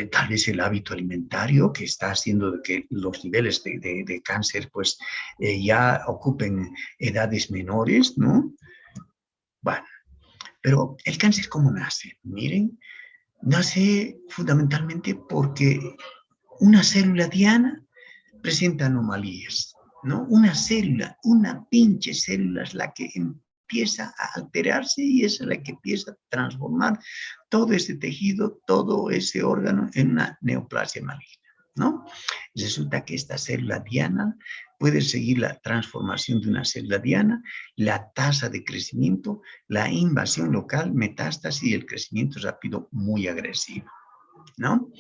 Tal vez el hábito alimentario que está haciendo de que los niveles de cáncer pues ya ocupen edades menores, ¿no? Bueno, pero el cáncer ¿cómo nace? Miren, nace fundamentalmente porque una célula diana presenta anomalías, ¿no? Una célula, una pinche célula es la que empieza a alterarse y es la que empieza a transformar todo ese tejido, todo ese órgano en una neoplasia maligna, ¿no? Resulta que esta célula diana puede seguir la transformación de una célula diana, la tasa de crecimiento, la invasión local, metástasis y el crecimiento rápido muy agresivo, ¿no?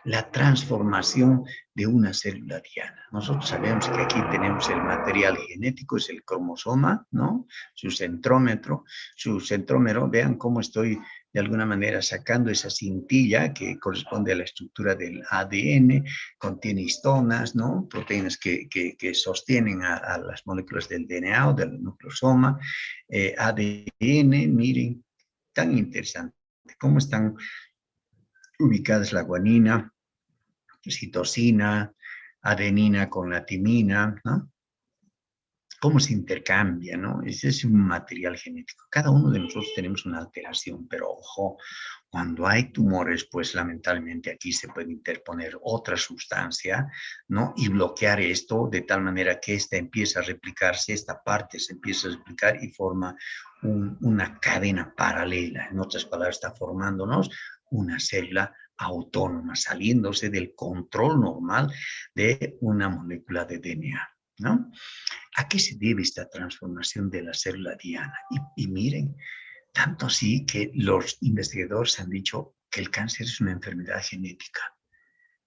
La transformación de una célula diana. Nosotros sabemos que aquí tenemos el material genético, es el cromosoma, ¿no? Su centrómero, vean cómo estoy de alguna manera sacando esa cintilla que corresponde a la estructura del ADN, contiene histonas, ¿no? Proteínas que sostienen a las moléculas del DNA o del nucleosoma, ADN, miren, tan interesante, cómo están ubicadas la guanina, citosina, adenina con la timina, ¿no? Cómo se intercambia, ¿no? Ese es un material genético. Cada uno de nosotros tenemos una alteración, pero ojo, cuando hay tumores, pues lamentablemente aquí se puede interponer otra sustancia, ¿no? Y bloquear esto de tal manera que esta empieza a replicarse, esta parte se empieza a replicar y forma una cadena paralela. En otras palabras, está formándonos una célula autónoma, saliéndose del control normal de una molécula de DNA, ¿no? ¿A qué se debe esta transformación de la célula diana? Y miren, tanto así que los investigadores han dicho que el cáncer es una enfermedad genética.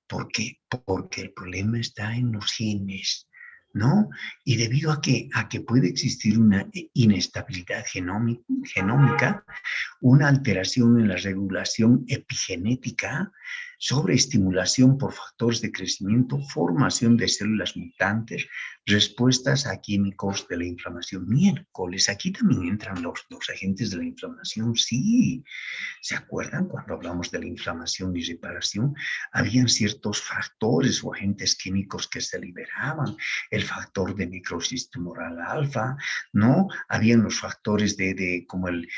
¿Por qué? Porque el problema está en los genes, ¿no? Y debido a que puede existir una inestabilidad genómica, una alteración en la regulación epigenética, sobreestimulación por factores de crecimiento, formación de células mutantes, respuestas a químicos de la inflamación. Miércoles, aquí también entran los agentes de la inflamación, sí. ¿Se acuerdan cuando hablamos de la inflamación y reparación? Habían ciertos factores o agentes químicos que se liberaban. El factor de necrosis tumoral alfa, ¿no? Habían los factores como el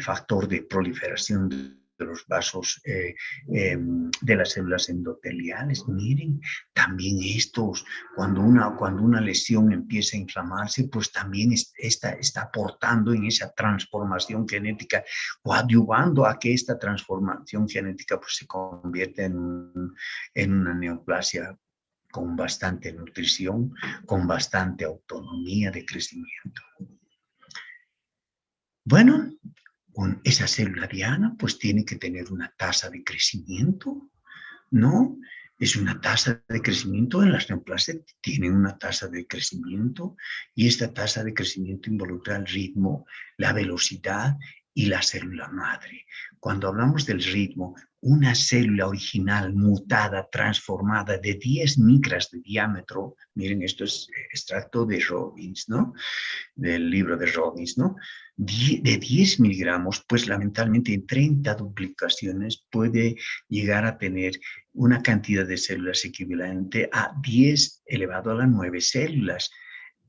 factor de proliferación de los vasos de las células endoteliales. Miren, también estos, cuando una lesión empieza a inflamarse, pues también está aportando en esa transformación genética, coadyuvando a que esta transformación genética pues, se convierta en una neoplasia con bastante nutrición, con bastante autonomía de crecimiento. Bueno, con esa célula diana, pues tiene que tener una tasa de crecimiento, ¿no? Es una tasa de crecimiento en las neoplasias, tienen una tasa de crecimiento y esta tasa de crecimiento involucra el ritmo, la velocidad y la célula madre. Cuando hablamos del ritmo, una célula original mutada, transformada de 10 micras de diámetro, miren, esto es extracto de Robbins, ¿no? Del libro de Robbins, ¿no? De 10 miligramos, pues lamentablemente en 30 duplicaciones puede llegar a tener una cantidad de células equivalente a 10 elevado a las 9 células,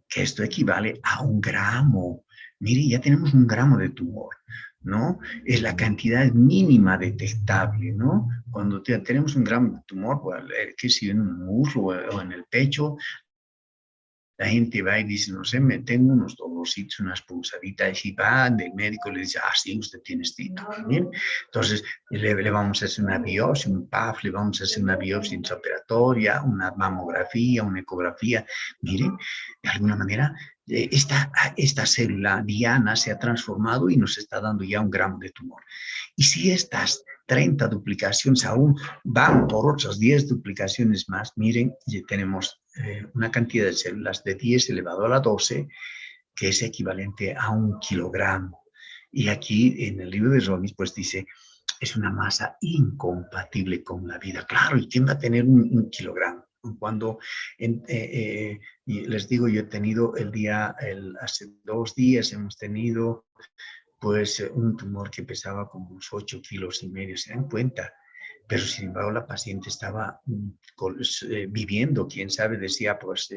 que esto equivale a 1 gramo. Mire, ya tenemos 1 gramo de tumor, ¿no? Es la cantidad mínima detectable, ¿no? Cuando tenemos 1 gramo de tumor, pues, que si en un muslo o en el pecho, la gente va y dice, no sé, me tengo unos dolorcitos, unas pulsaditas, y va del médico y le dice, ah, sí, usted tiene esto. Bien, entonces le vamos a hacer una biopsia, un PAF, le vamos a hacer una biopsia intraoperatoria, una mamografía, una ecografía. Miren, de alguna manera, esta célula diana se ha transformado y nos está dando ya 1 gramo de tumor. Y si estas 30 duplicaciones aún van por otras 10 duplicaciones más, miren, ya tenemos una cantidad de células de 10 elevado a la 12, que es equivalente a 1 kilogramo. Y aquí en el libro de Robbins, pues dice, es una masa incompatible con la vida. Claro, ¿y quién va a tener 1 kilogramo? Cuando les digo, yo he tenido hace 2 días hemos tenido pues un tumor que pesaba como unos 8,5 kilos, ¿se dan cuenta? pero sin embargo la paciente estaba viviendo, quién sabe, decía, pues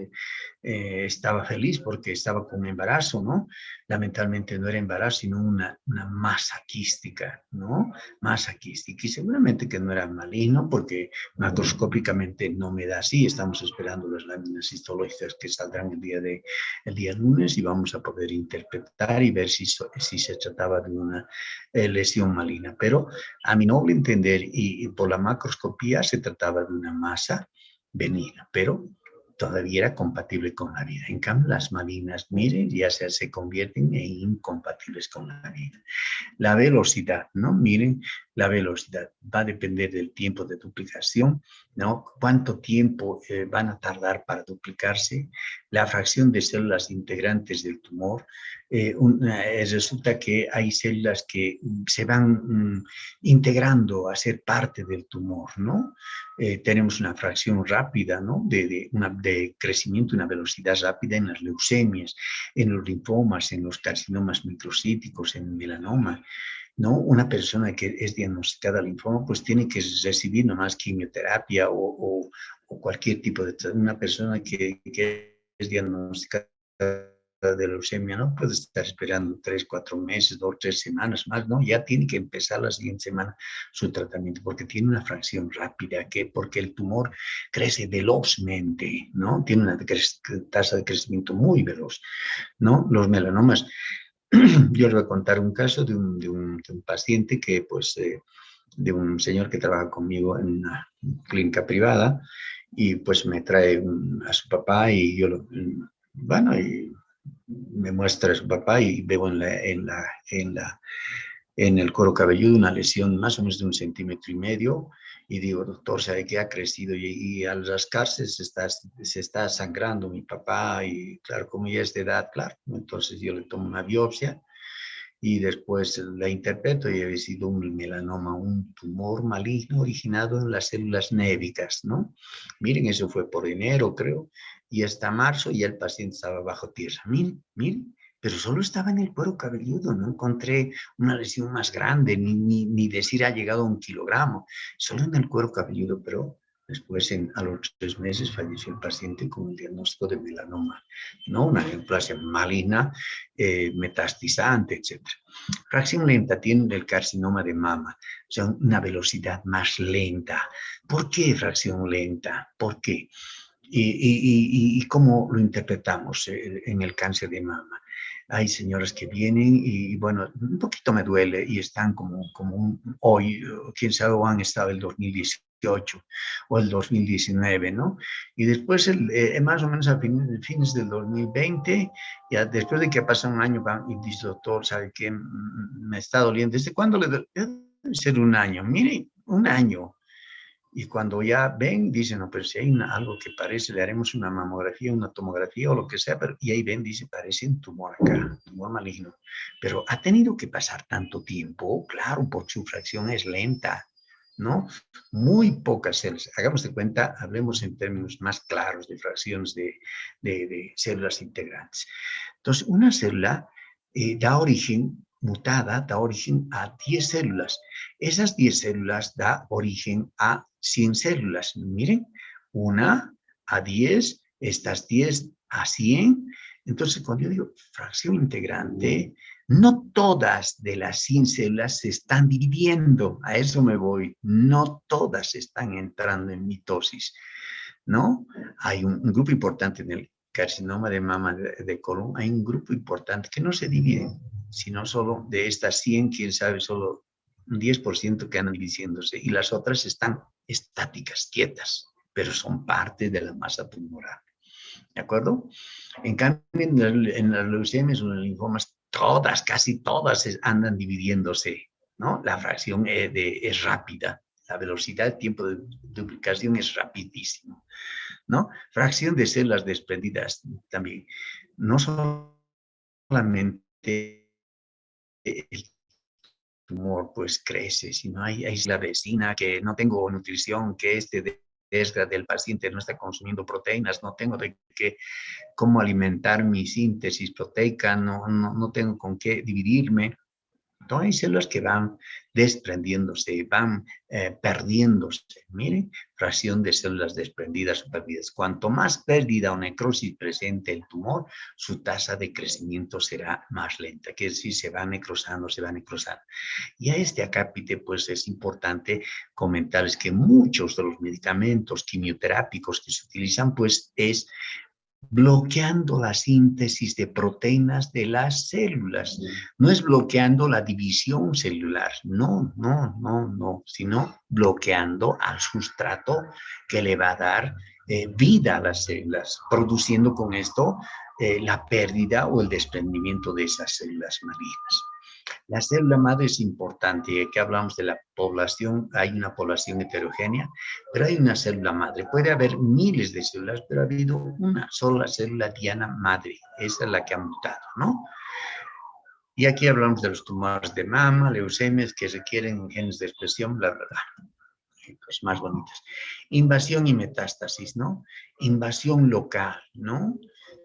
estaba feliz porque estaba con un embarazo, ¿no? Lamentablemente no era embarazo, sino una masa quística, ¿no? Masa quística, y seguramente que no era maligno porque macroscópicamente no me da así, estamos esperando las láminas histológicas que saldrán el día lunes y vamos a poder interpretar y ver si se trataba de una lesión maligna, pero a mi noble entender y por la macroscopía se trataba de una masa benigna, pero todavía era compatible con la vida. En cambio, las malignas, miren, ya se convierten en incompatibles con la vida. La velocidad, ¿no? Miren, la velocidad va a depender del tiempo de duplicación, ¿no? Cuánto tiempo van a tardar para duplicarse, la fracción de células integrantes del tumor. Resulta que hay células que se van integrando a ser parte del tumor, ¿no? Tenemos una fracción rápida, ¿no? De crecimiento, una velocidad rápida en las leucemias, en los linfomas, en los carcinomas microcíticos, en el melanoma, ¿no? Una persona que es diagnosticada linfoma, pues tiene que recibir nomás quimioterapia o cualquier tipo de... Una persona que es diagnosticada de leucemia no puede estar esperando 3, 4 meses, 2, 3 semanas más, ¿no? Ya tiene que empezar la siguiente semana su tratamiento porque tiene una fracción rápida, porque el tumor crece velozmente, ¿no? Tiene una tasa de crecimiento muy veloz, ¿no? Los melanomas. Yo les voy a contar un caso de un paciente que, pues, de un señor que trabaja conmigo en una clínica privada y pues me trae a su papá y yo bueno, y me muestra a su papá y veo en el cuero cabelludo una lesión más o menos de 1,5 centímetros y digo, doctor, ¿sabe qué ha crecido? Y al rascarse se está sangrando mi papá y claro, como ya es de edad, claro, entonces yo le tomo una biopsia y después la interpreto y había sido un melanoma, un tumor maligno originado en las células névicas, ¿no? Miren, eso fue por enero, creo, y hasta marzo ya el paciente estaba bajo tierra. Miren, miren, pero solo estaba en el cuero cabelludo, no encontré una lesión más grande, ni decir ha llegado a 1 kilogramo, solo en el cuero cabelludo, pero después, a los 3 meses, falleció el paciente con el diagnóstico de melanoma, ¿no? Una neoplasia maligna, metastizante, etc. Fracción lenta tiene el carcinoma de mama, o sea, una velocidad más lenta. ¿Por qué fracción lenta? ¿Por qué? ¿Y cómo lo interpretamos en el cáncer de mama? Hay señoras que vienen y, bueno, un poquito me duele y están como hoy, quién sabe, o han estado el 2018 o el 2019, ¿no? Y después, más o menos a fines del 2020, ya después de que pasa un año, van y dice, doctor, ¿sabe qué? Me está doliendo. ¿Desde cuándo le duele? Debe ser un año. Mire, un año. Y cuando ya ven, dicen, no, pero si hay algo que parece, le haremos una mamografía, una tomografía o lo que sea, y ahí ven, dice, parece un tumor acá, tumor maligno. Pero ha tenido que pasar tanto tiempo, claro, porque su fracción es lenta, ¿no? Muy pocas células. Hagamos de cuenta, hablemos en términos más claros de fracciones de células integrantes. Entonces, una célula da origen, mutada, da origen a 10 células. Esas 10 células da origen a 100 células. Miren, 1 a 10, estas 10 a 100. Entonces, cuando yo digo fracción integrante, no todas de las 100 células se están dividiendo. A eso me voy. No todas están entrando en mitosis, ¿no? Hay un grupo importante en el carcinoma de mama de colon, hay un grupo importante que no se dividen, sino solo de estas 100, quién sabe, solo un 10% que andan dividiéndose y las otras están estáticas, quietas, pero son parte de la masa tumoral. ¿De acuerdo? En cambio, en las leucemias o en los linfomas, todas, casi todas andan dividiéndose, ¿no? La fracción es rápida, la velocidad del tiempo de duplicación es rapidísimo, ¿no? Fracción de células desprendidas también. No solamente el tumor pues crece, sino hay la vecina que no tengo nutrición, que del paciente no está consumiendo proteínas, no tengo cómo alimentar mi síntesis proteica, no tengo con qué dividirme. Entonces hay células que van desprendiéndose, van perdiéndose. Miren, fracción de células desprendidas o perdidas. Cuanto más pérdida o necrosis presente el tumor, su tasa de crecimiento será más lenta. Quiere decir, se va necrosando, se va necrosando. Y a este acápite, pues es importante comentarles que muchos de los medicamentos quimioterápicos que se utilizan, pues es bloqueando la síntesis de proteínas de las células. No es bloqueando la división celular, no, sino bloqueando al sustrato que le va a dar vida a las células, produciendo con esto la pérdida o el desprendimiento de esas células malignas. La célula madre es importante, aquí hablamos de la población, hay una población heterogénea, pero hay una célula madre. Puede haber miles de células, pero ha habido una sola célula diana madre, esa es la que ha mutado, ¿no? Y aquí hablamos de los tumores de mama, leucemias que requieren genes de expresión, bla, bla, bla. Pues más bonitas. Invasión y metástasis, ¿no? Invasión local, ¿no?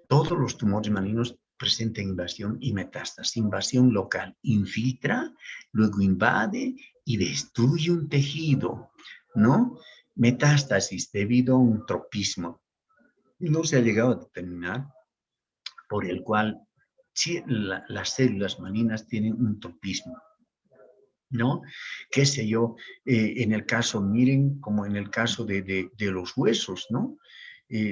Todos los tumores malignos presentan invasión y metástasis. Invasión local infiltra, luego invade y destruye un tejido, ¿no? Metástasis debido a un tropismo. No se ha llegado a determinar por el cual si las células malignas tienen un tropismo. ¿No? Qué sé yo, en el caso, miren, como en el caso de los huesos, ¿no?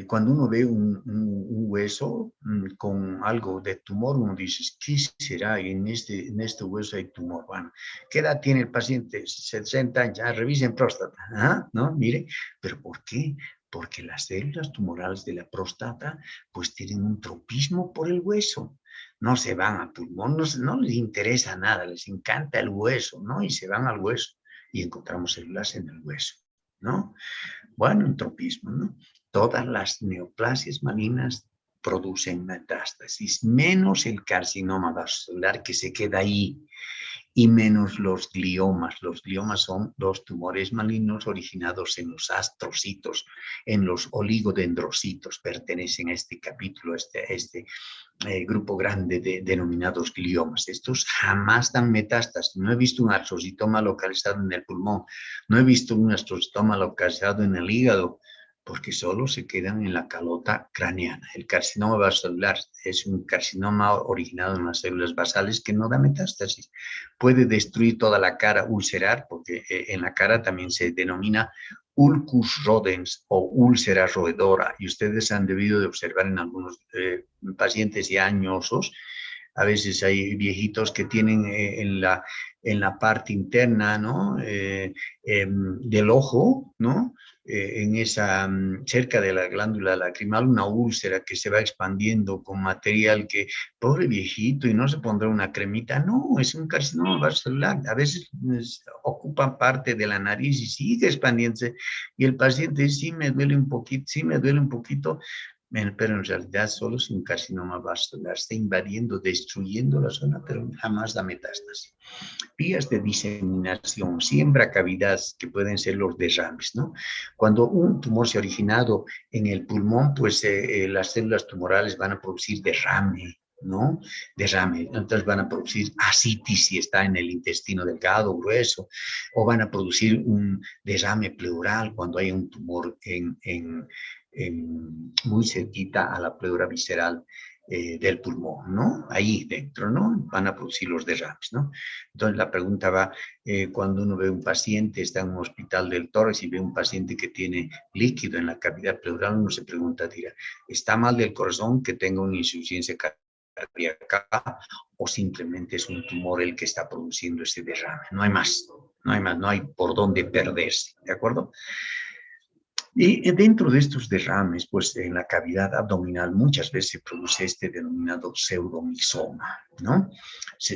Cuando uno ve un hueso con algo de tumor, uno dice, ¿qué será? En este hueso hay tumor. Bueno, ¿qué edad tiene el paciente? 60 años, revisen próstata, ¿ah? ¿No? Mire, ¿pero por qué? Porque las células tumorales de la próstata pues tienen un tropismo por el hueso. No se van a pulmón, no les interesa nada, les encanta el hueso, ¿no? Y se van al hueso y encontramos células en el hueso, ¿no? Bueno, entropismo, ¿no? Todas las neoplasias malignas producen metástasis, menos el carcinoma vascular que se queda ahí, y menos los gliomas. Los gliomas son los tumores malignos originados en los astrocitos, en los oligodendrocitos, pertenecen a este capítulo, este grupo grande denominados gliomas. Estos jamás dan metástasis. No he visto un astrocitoma localizado en el pulmón, no he visto un astrocitoma localizado en el hígado, porque solo se quedan en la calota craneana. El carcinoma vascular es un carcinoma originado en las células basales que no da metástasis. Puede destruir toda la cara, ulcerar, porque en la cara también se denomina ulcus rodens o úlcera roedora, y ustedes han debido de observar en algunos pacientes ya añosos, a veces hay viejitos que tienen en la parte interna, ¿no? Del ojo, ¿no? En esa, cerca de la glándula lacrimal, una úlcera que se va expandiendo con material que, pobre viejito, y no se pondrá una cremita, no, es un carcinoma vascular, a veces ocupa parte de la nariz y sigue expandiéndose, y el paciente dice, sí me duele un poquito, sí me duele un poquito, pero en realidad solo es un carcinoma vascular, está invadiendo, destruyendo la zona, pero jamás da metástasis. Vías de diseminación, siembra cavidades que pueden ser los derrames, ¿no? Cuando un tumor se ha originado en el pulmón, pues las células tumorales van a producir derrame, ¿no? Derrame, entonces van a producir ascitis si está en el intestino delgado, grueso, o van a producir un derrame pleural cuando hay un tumor muy cerquita a la pleura visceral del pulmón, ¿no? Ahí dentro, ¿no? Van a producir los derrames, ¿no? Entonces la pregunta va, cuando uno ve un paciente, está en un hospital del tórax y ve un paciente que tiene líquido en la cavidad pleural, uno se pregunta, dirá, ¿está mal del corazón que tenga una insuficiencia cardíaca o simplemente es un tumor el que está produciendo ese derrame? No hay más, no hay más, no hay por dónde perderse, ¿de acuerdo? Y dentro de estos derrames, pues en la cavidad abdominal muchas veces se produce este denominado pseudomixoma, ¿no?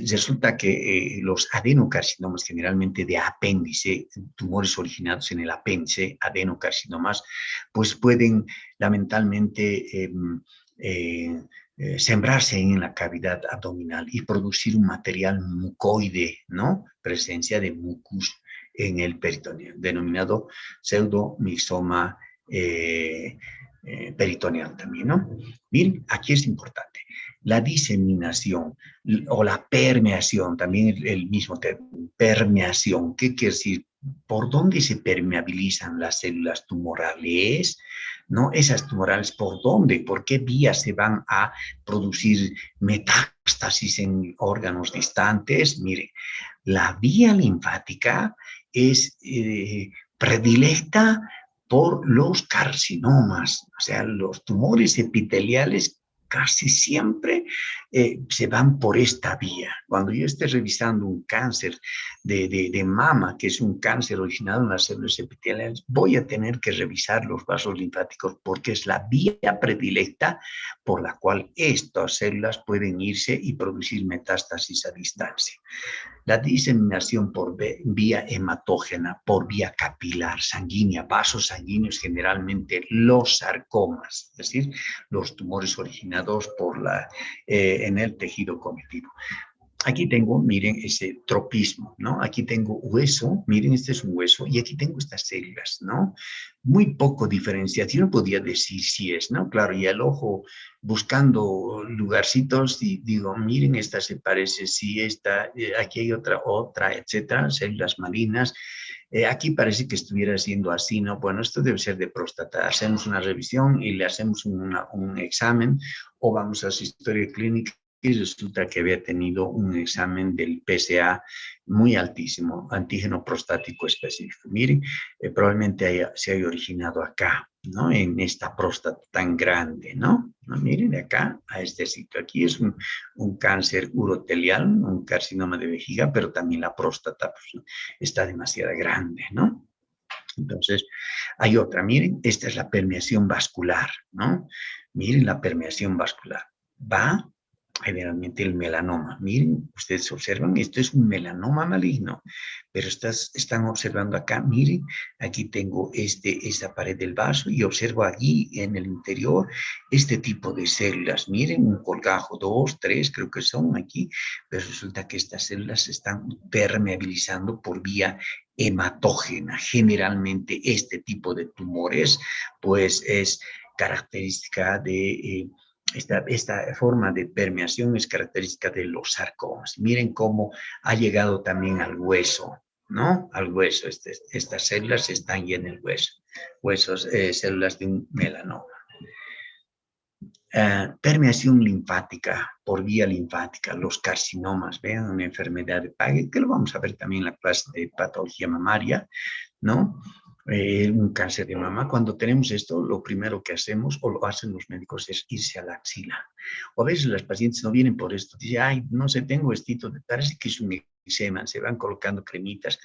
Resulta que los adenocarcinomas, generalmente de apéndice, tumores originados en el apéndice, adenocarcinomas, pues pueden lamentablemente sembrarse en la cavidad abdominal y producir un material mucoide, ¿no? Presencia de mucus en el peritoneo, denominado pseudomixoma peritoneal también, ¿no? Miren, aquí es importante. La diseminación o la permeación, también el mismo término, permeación, ¿qué quiere decir? ¿Por dónde se permeabilizan las células tumorales? ¿No? Esas tumorales, ¿por dónde? ¿Por qué vías se van a producir metástasis en órganos distantes? Mire, la vía linfática es predilecta por los carcinomas, o sea, los tumores epiteliales casi siempre se van por esta vía. Cuando yo esté revisando un cáncer de mama, que es un cáncer originado en las células epiteliales, voy a tener que revisar los vasos linfáticos porque es la vía predilecta por la cual estas células pueden irse y producir metástasis a distancia. La diseminación por vía hematógena, por vía capilar, sanguínea, vasos sanguíneos, generalmente los sarcomas, es decir, los tumores originados en el tejido conectivo. Aquí tengo, miren, ese tropismo, ¿no? Aquí tengo hueso, miren, este es un hueso, y aquí tengo estas células, ¿no? Muy poco diferenciación, podría decir si es, ¿no? Claro, y el ojo buscando lugarcitos, y digo, miren, esta se parece, sí, esta, aquí hay otra, etcétera, células malignas. Aquí parece que estuviera siendo así, ¿no? Bueno, esto debe ser de próstata. Hacemos una revisión y le hacemos un examen, o vamos a su historia clínica y resulta que había tenido un examen del PSA muy altísimo, antígeno prostático específico. Miren, probablemente se haya originado acá, ¿no? En esta próstata tan grande, ¿no? ¿No? Miren de acá a este sitio. Aquí es un cáncer urotelial, un carcinoma de vejiga, pero también la próstata pues, está demasiado grande, ¿no? Entonces, hay otra, miren, esta es la permeación vascular, ¿no? Miren la permeación vascular. Va generalmente el melanoma. Miren, ustedes observan, esto es un melanoma maligno, pero están observando acá, miren, aquí tengo esta pared del vaso y observo allí en el interior este tipo de células. Miren, un colgajo, 2, 3, creo que son aquí, pero resulta que estas células se están permeabilizando por vía hematógena. Generalmente este tipo de tumores, pues es característica de esta forma de permeación es característica de los sarcomas. Miren cómo ha llegado también al hueso, ¿no? Al hueso. Estas células están ya en el hueso. Huesos, células de un melanoma. Permeación linfática, por vía linfática, los carcinomas, vean, una enfermedad de Paget, que lo vamos a ver también en la clase de patología mamaria, ¿no? Un cáncer de mama. Cuando tenemos esto, lo primero que hacemos, o lo hacen los médicos, es irse a la axila. O a veces las pacientes no vienen por esto, dicen, ay, no sé, tengo estito, parece que es un eczema, se van colocando cremitas,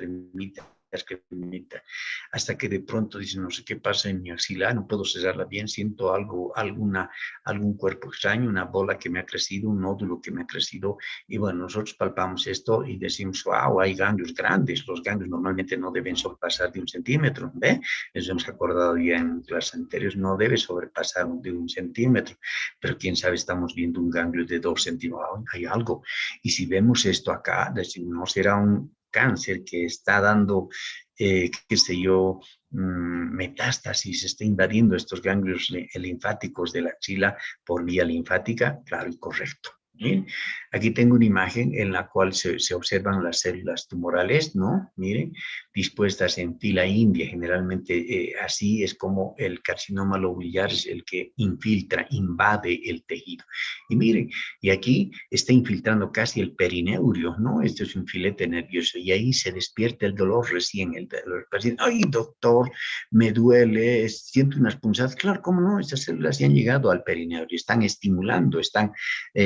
hasta que de pronto dicen, no sé qué pasa en mi axila, no puedo cerrarla bien, siento algún cuerpo extraño, una bola que me ha crecido, un nódulo que me ha crecido, y bueno, nosotros palpamos esto y decimos, wow, hay ganglios grandes, los ganglios normalmente no deben sobrepasar de 1 centímetro, ¿ve? Eso hemos acordado ya en clases anteriores, no debe sobrepasar de 1 centímetro, pero quién sabe, estamos viendo un ganglio de 2 centímetros, hay algo, y si vemos esto acá, decimos, no será un cáncer que está dando, qué sé yo, metástasis, está invadiendo estos ganglios linfáticos de la axila por vía linfática, claro y correcto. ¿Bien? Aquí tengo una imagen en la cual se observan las células tumorales, ¿no? Miren, dispuestas en fila india, generalmente así es como el carcinoma lobular es el que infiltra, invade el tejido. Y miren, y aquí está infiltrando casi el perineurio, ¿no? Esto es un filete nervioso y ahí se despierta el dolor recién. El paciente, ay, doctor, me duele, siento unas punzadas. Claro, ¿cómo no? Estas células ya han llegado al perineurio, están estimulando, están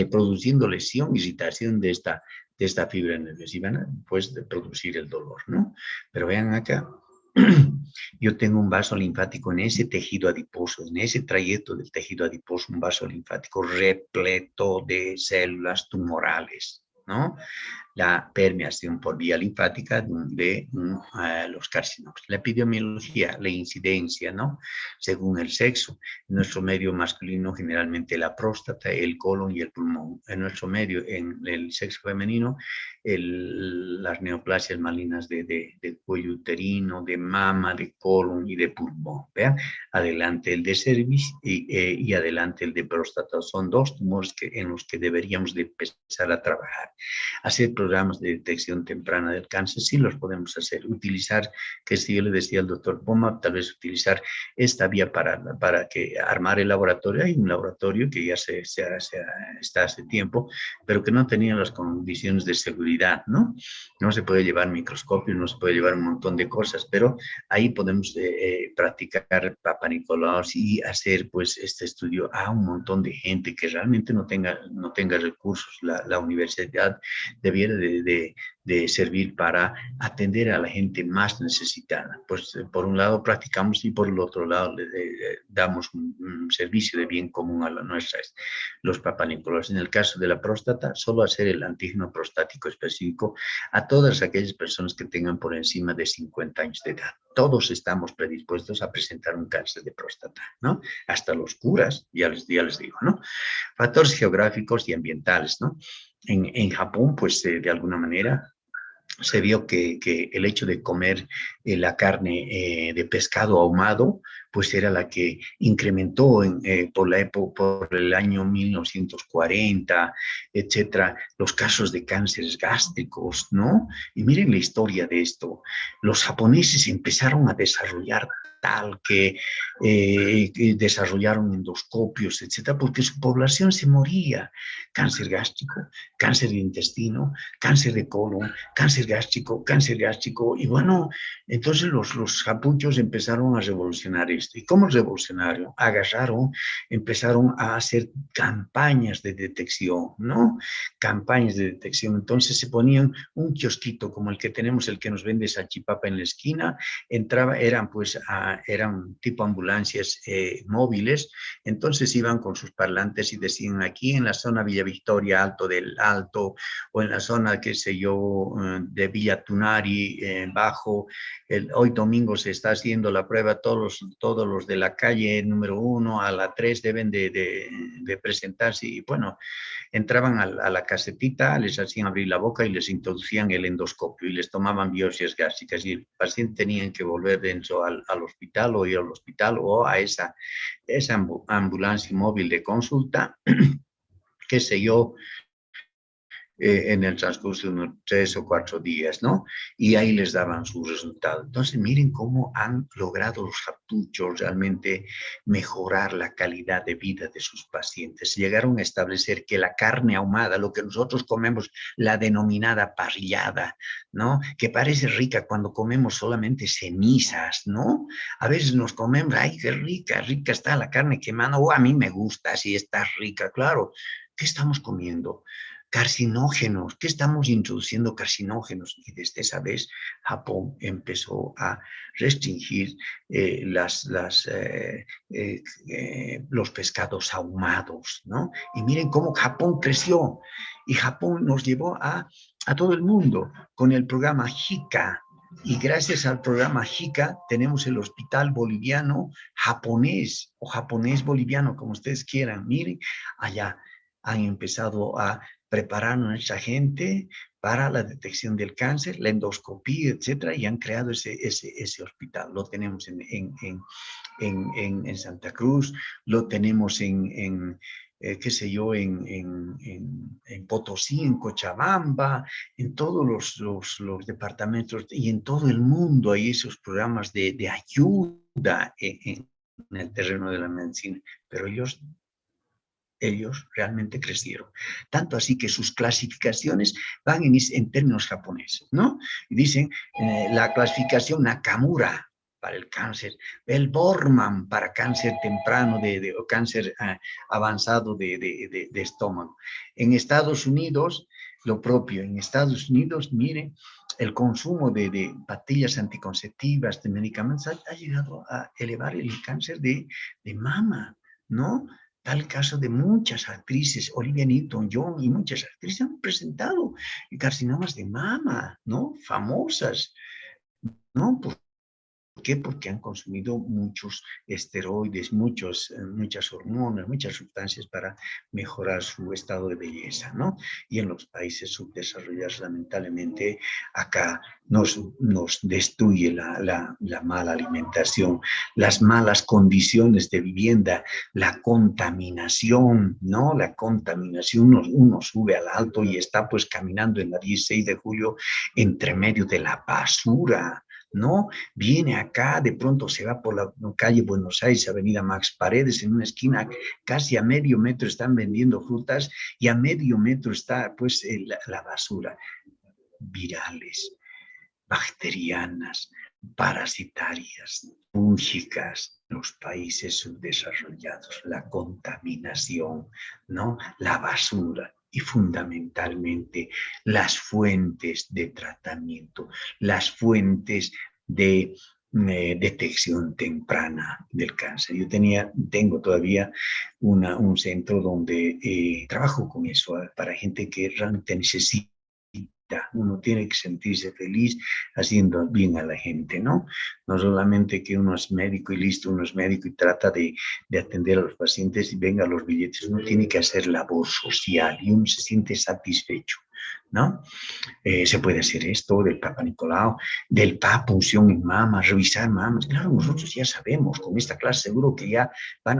produciendo lesión, irritación de esta fibra nerviosa y van a pues, producir el dolor, ¿no? Pero vean acá, yo tengo un vaso linfático en ese tejido adiposo, en ese trayecto del tejido adiposo, un vaso linfático repleto de células tumorales, ¿no? la permeación por vía linfática de los carcinomas. La epidemiología, la incidencia, ¿no? Según el sexo. En nuestro medio masculino, generalmente la próstata, el colon y el pulmón. En nuestro medio, en el sexo femenino, las neoplasias malignas de cuello uterino, de mama, de colon y de pulmón. ¿Vean? Adelante el de cervix y adelante el de próstata. Son dos tumores en los que deberíamos de empezar a trabajar. Hacer programas de detección temprana del cáncer, sí los podemos hacer. Utilizar, que si yo le decía al doctor Poma, tal vez utilizar esta vía para que armar el laboratorio. Hay un laboratorio que ya está hace tiempo, pero que no tenía las condiciones de seguridad, ¿no? No se puede llevar microscopio, no se puede llevar un montón de cosas, pero ahí podemos practicar Papa Nicolau y hacer pues este estudio a un montón de gente que realmente no tenga recursos. La universidad debiera de servir para atender a la gente más necesitada. Pues por un lado practicamos y por el otro lado le damos un servicio de bien común a la nuestra, los Papa Nicolau. En el caso de la próstata, solo hacer el antígeno prostático específico a todas aquellas personas que tengan por encima de 50 años de edad. Todos estamos predispuestos a presentar un cáncer de próstata, ¿no? Hasta los curas, ya les digo, ¿no? Factores geográficos y ambientales, ¿no? En Japón, pues de alguna manera se vio que el hecho de comer la carne de pescado ahumado, pues era la que incrementó por el año 1940, etcétera, los casos de cánceres gástricos, ¿no? Y miren la historia de esto. Los japoneses empezaron a desarrollar tal que desarrollaron endoscopios, etcétera, porque su población se moría. Cáncer gástrico, cáncer de intestino, cáncer de colon, cáncer gástrico, y bueno, entonces los japuchos empezaron a revolucionar esto. ¿Y cómo revolucionaron? Empezaron a hacer campañas de detección, ¿no? Campañas de detección. Entonces se ponían un kiosquito como el que tenemos, el que nos vende salchipapa en la esquina, eran tipo ambulancias móviles, entonces iban con sus parlantes y decían: aquí en la zona Villa Victoria, Alto del Alto, o en la zona, qué sé yo, de Villa Tunari, bajo, hoy domingo se está haciendo la prueba, todos los de la calle número 1 a la 3 deben de presentarse, y bueno, entraban a la casetita, les hacían abrir la boca y les introducían el endoscopio y les tomaban biopsias gástricas, y el paciente tenía que volver dentro al hospital, o ir al hospital o a esa ambulancia móvil de consulta, qué sé yo, en el transcurso de unos 3 o 4 días, ¿no? Y ahí les daban sus resultados. Entonces, miren cómo han logrado los japuchos realmente mejorar la calidad de vida de sus pacientes. Llegaron a establecer que la carne ahumada, lo que nosotros comemos, la denominada parrillada, ¿no? Que parece rica cuando comemos solamente cenizas, ¿no? A veces nos comemos, ay, qué rica está la carne quemando, a mí me gusta, sí está rica, claro. ¿Qué estamos comiendo? Carcinógenos. ¿Qué estamos introduciendo? Carcinógenos. Y desde esa vez Japón empezó a restringir los pescados ahumados, ¿no? Y miren cómo Japón creció. Y Japón nos llevó a todo el mundo con el programa JICA. Y gracias al programa JICA tenemos el hospital boliviano japonés, o japonés boliviano, como ustedes quieran. Miren, allá han empezado a preparar a nuestra gente para la detección del cáncer, la endoscopía, etcétera, y han creado ese hospital. Lo tenemos en Santa Cruz, lo tenemos qué sé yo, en Potosí, en Cochabamba, en todos los departamentos y en todo el mundo hay esos programas de ayuda en el terreno de la medicina, pero ellos realmente crecieron. Tanto así que sus clasificaciones van en términos japoneses, ¿no? Y dicen la clasificación Nakamura para el cáncer, el Borman para cáncer temprano o cáncer avanzado de estómago. En Estados Unidos, lo propio. En Estados Unidos, miren, el consumo de pastillas anticonceptivas, de medicamentos, ha llegado a elevar el cáncer de mama, ¿no? Tal caso de muchas actrices, Olivia Newton-John y muchas actrices han presentado carcinomas de mama, ¿no? Famosas, ¿no? ¿Por qué? Porque han consumido muchos esteroides, muchas hormonas, muchas sustancias para mejorar su estado de belleza, ¿no? Y en los países subdesarrollados, lamentablemente, acá nos destruye la mala alimentación, las malas condiciones de vivienda, la contaminación, ¿no? La contaminación, uno sube al alto y está pues caminando en la 16 de julio entre medio de la basura, ¿no? Viene acá, de pronto se va por la calle Buenos Aires, Avenida Max Paredes, en una esquina, casi a medio metro están vendiendo frutas y a medio metro está pues la basura. Virales, bacterianas, parasitarias, fúngicas, los países subdesarrollados, la contaminación, ¿no? La basura y fundamentalmente las fuentes de tratamiento, las fuentes de detección temprana del cáncer. Yo tengo todavía un centro donde trabajo con eso para gente que realmente necesita. Uno tiene que sentirse feliz haciendo bien a la gente, ¿no? No solamente que uno es médico y listo, uno es médico y trata de atender a los pacientes y venga los billetes, uno tiene que hacer labor social y uno se siente satisfecho, ¿no? Se puede hacer esto del Papa Nicolau, del Papa unción en mamas, revisar mamas. Claro, nosotros ya sabemos, con esta clase seguro que ya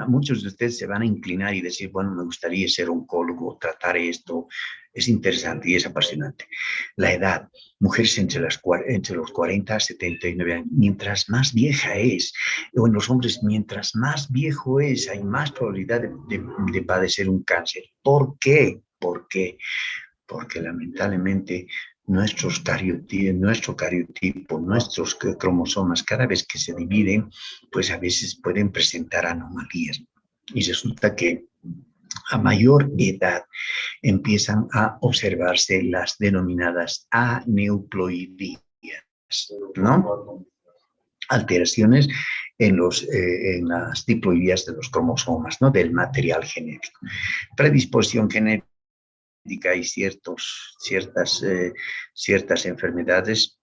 muchos de ustedes se van a inclinar y decir, bueno, me gustaría ser oncólogo, tratar esto. Es interesante y es apasionante. La edad, mujeres entre los 40 a 79 años, mientras más vieja es, o en los hombres, mientras más viejo es, hay más probabilidad de padecer un cáncer. ¿Por qué? ¿Por qué? Porque lamentablemente nuestro cariotipo, nuestros cromosomas, cada vez que se dividen, pues a veces pueden presentar anomalías. Y resulta que a mayor edad empiezan a observarse las denominadas aneuploidías, ¿no? Alteraciones en las diploidías de los cromosomas, ¿no? Del material genético. Predisposición genética y ciertas enfermedades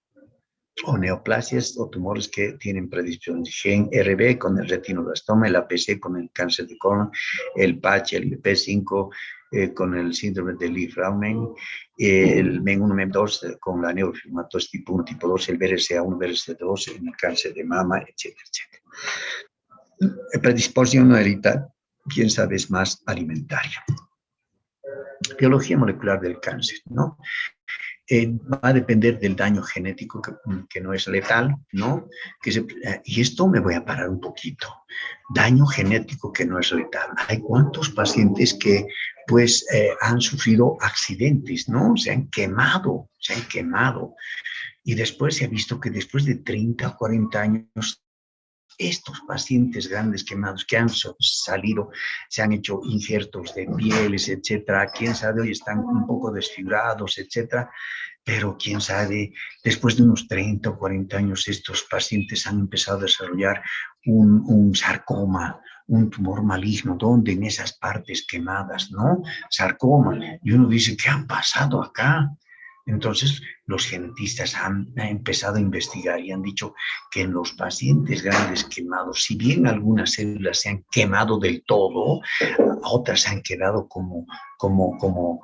o neoplasias o tumores que tienen predisposición. Gen RB con el retinoblastoma, el APC con el cáncer de colon, el PACH, el P5 con el síndrome de Lee-Fraumeni, el MEN1, MEN2 con la neurofibromatosis tipo 1, tipo 2, el BRCA1, BRCA2 en el cáncer de mama, etcétera, etcétera. Predisposición hereditaria, quién sabe, es más alimentaria. Biología molecular del cáncer, ¿no? Va a depender del daño genético que no es letal, ¿no? Y esto me voy a parar un poquito. Daño genético que no es letal. Hay cuántos pacientes que pues han sufrido accidentes, ¿no? Se han quemado. Y después se ha visto que después de 30 o 40 años estos pacientes grandes quemados que han salido, se han hecho injertos de pieles, etcétera, quién sabe, hoy están un poco desfigurados, etcétera, pero quién sabe, después de unos 30 o 40 años, estos pacientes han empezado a desarrollar un sarcoma, un tumor maligno, donde en esas partes quemadas, ¿no? Sarcoma. Y uno dice, ¿qué han pasado acá? Entonces, los genetistas han empezado a investigar y han dicho que en los pacientes grandes quemados, si bien algunas células se han quemado del todo, otras han quedado como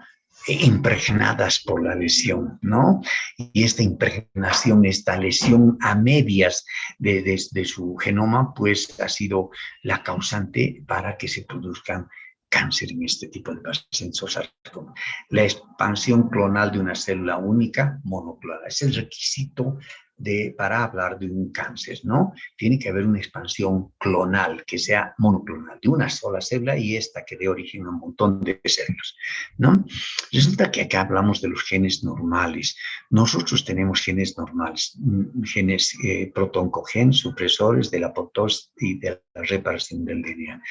impregnadas por la lesión, ¿no? Y esta impregnación, esta lesión a medias de su genoma, pues ha sido la causante para que se produzcan cáncer en este tipo de pacientes. O sea, la expansión clonal de una célula única, monoclonal, es el requisito para hablar de un cáncer, ¿no? Tiene que haber una expansión clonal, que sea monoclonal, de una sola célula y esta que dé origen a un montón de células, ¿no? Resulta que acá hablamos de los genes normales. Nosotros tenemos genes normales, genes protoncogen, supresores de la apoptosis y de la reparación del DNA,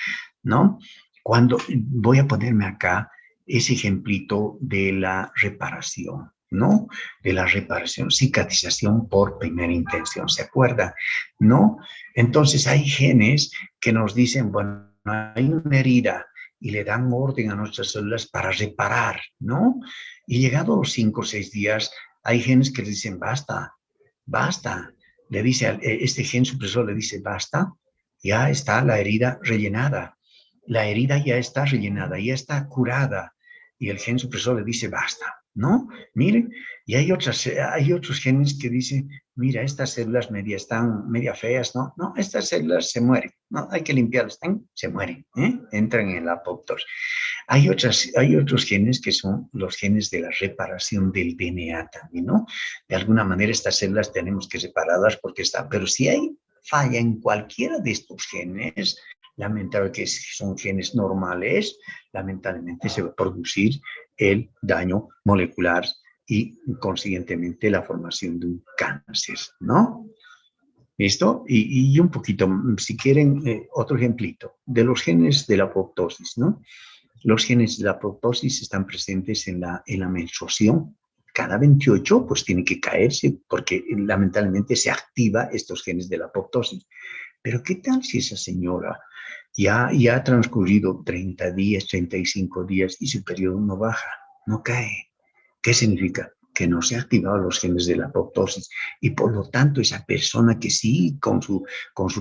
¿no? Cuando voy a ponerme acá ese ejemplito de la reparación, ¿no? De la reparación, cicatrización por primera intención, ¿se acuerda? ¿No? Entonces hay genes que nos dicen, bueno, hay una herida y le dan orden a nuestras células para reparar, ¿no? Y llegado a los 5 o 6 días, hay genes que dicen, basta, basta. Le dice, este gen supresor le dice, basta, ya está la herida rellenada. La herida ya está rellenada, ya está curada. Y el gen supresor le dice, basta, ¿no? Miren, y hay otros genes que dicen, mira, estas células están media feas, ¿no? No, estas células se mueren, no, hay que limpiarlas, se mueren, entran en la apoptosis. Hay otros genes que son los genes de la reparación del DNA también, ¿no? De alguna manera estas células tenemos que separarlas porque están, pero si hay falla en cualquiera de estos genes, lamentablemente que son genes normales, lamentablemente se va a producir el daño molecular y consiguientemente la formación de un cáncer, ¿no? ¿Listo? Y un poquito, si quieren, otro ejemplito, de los genes de la apoptosis, ¿no? Los genes de la apoptosis están presentes en la menstruación. Cada 28, pues tiene que caerse, porque lamentablemente se activa estos genes de la apoptosis. Pero ¿qué tal si esa señora ya ha transcurrido 30 días, 35 días y su periodo no baja, no cae? ¿Qué significa? Que no se han activado los genes de la apoptosis y por lo tanto esa persona que sí con su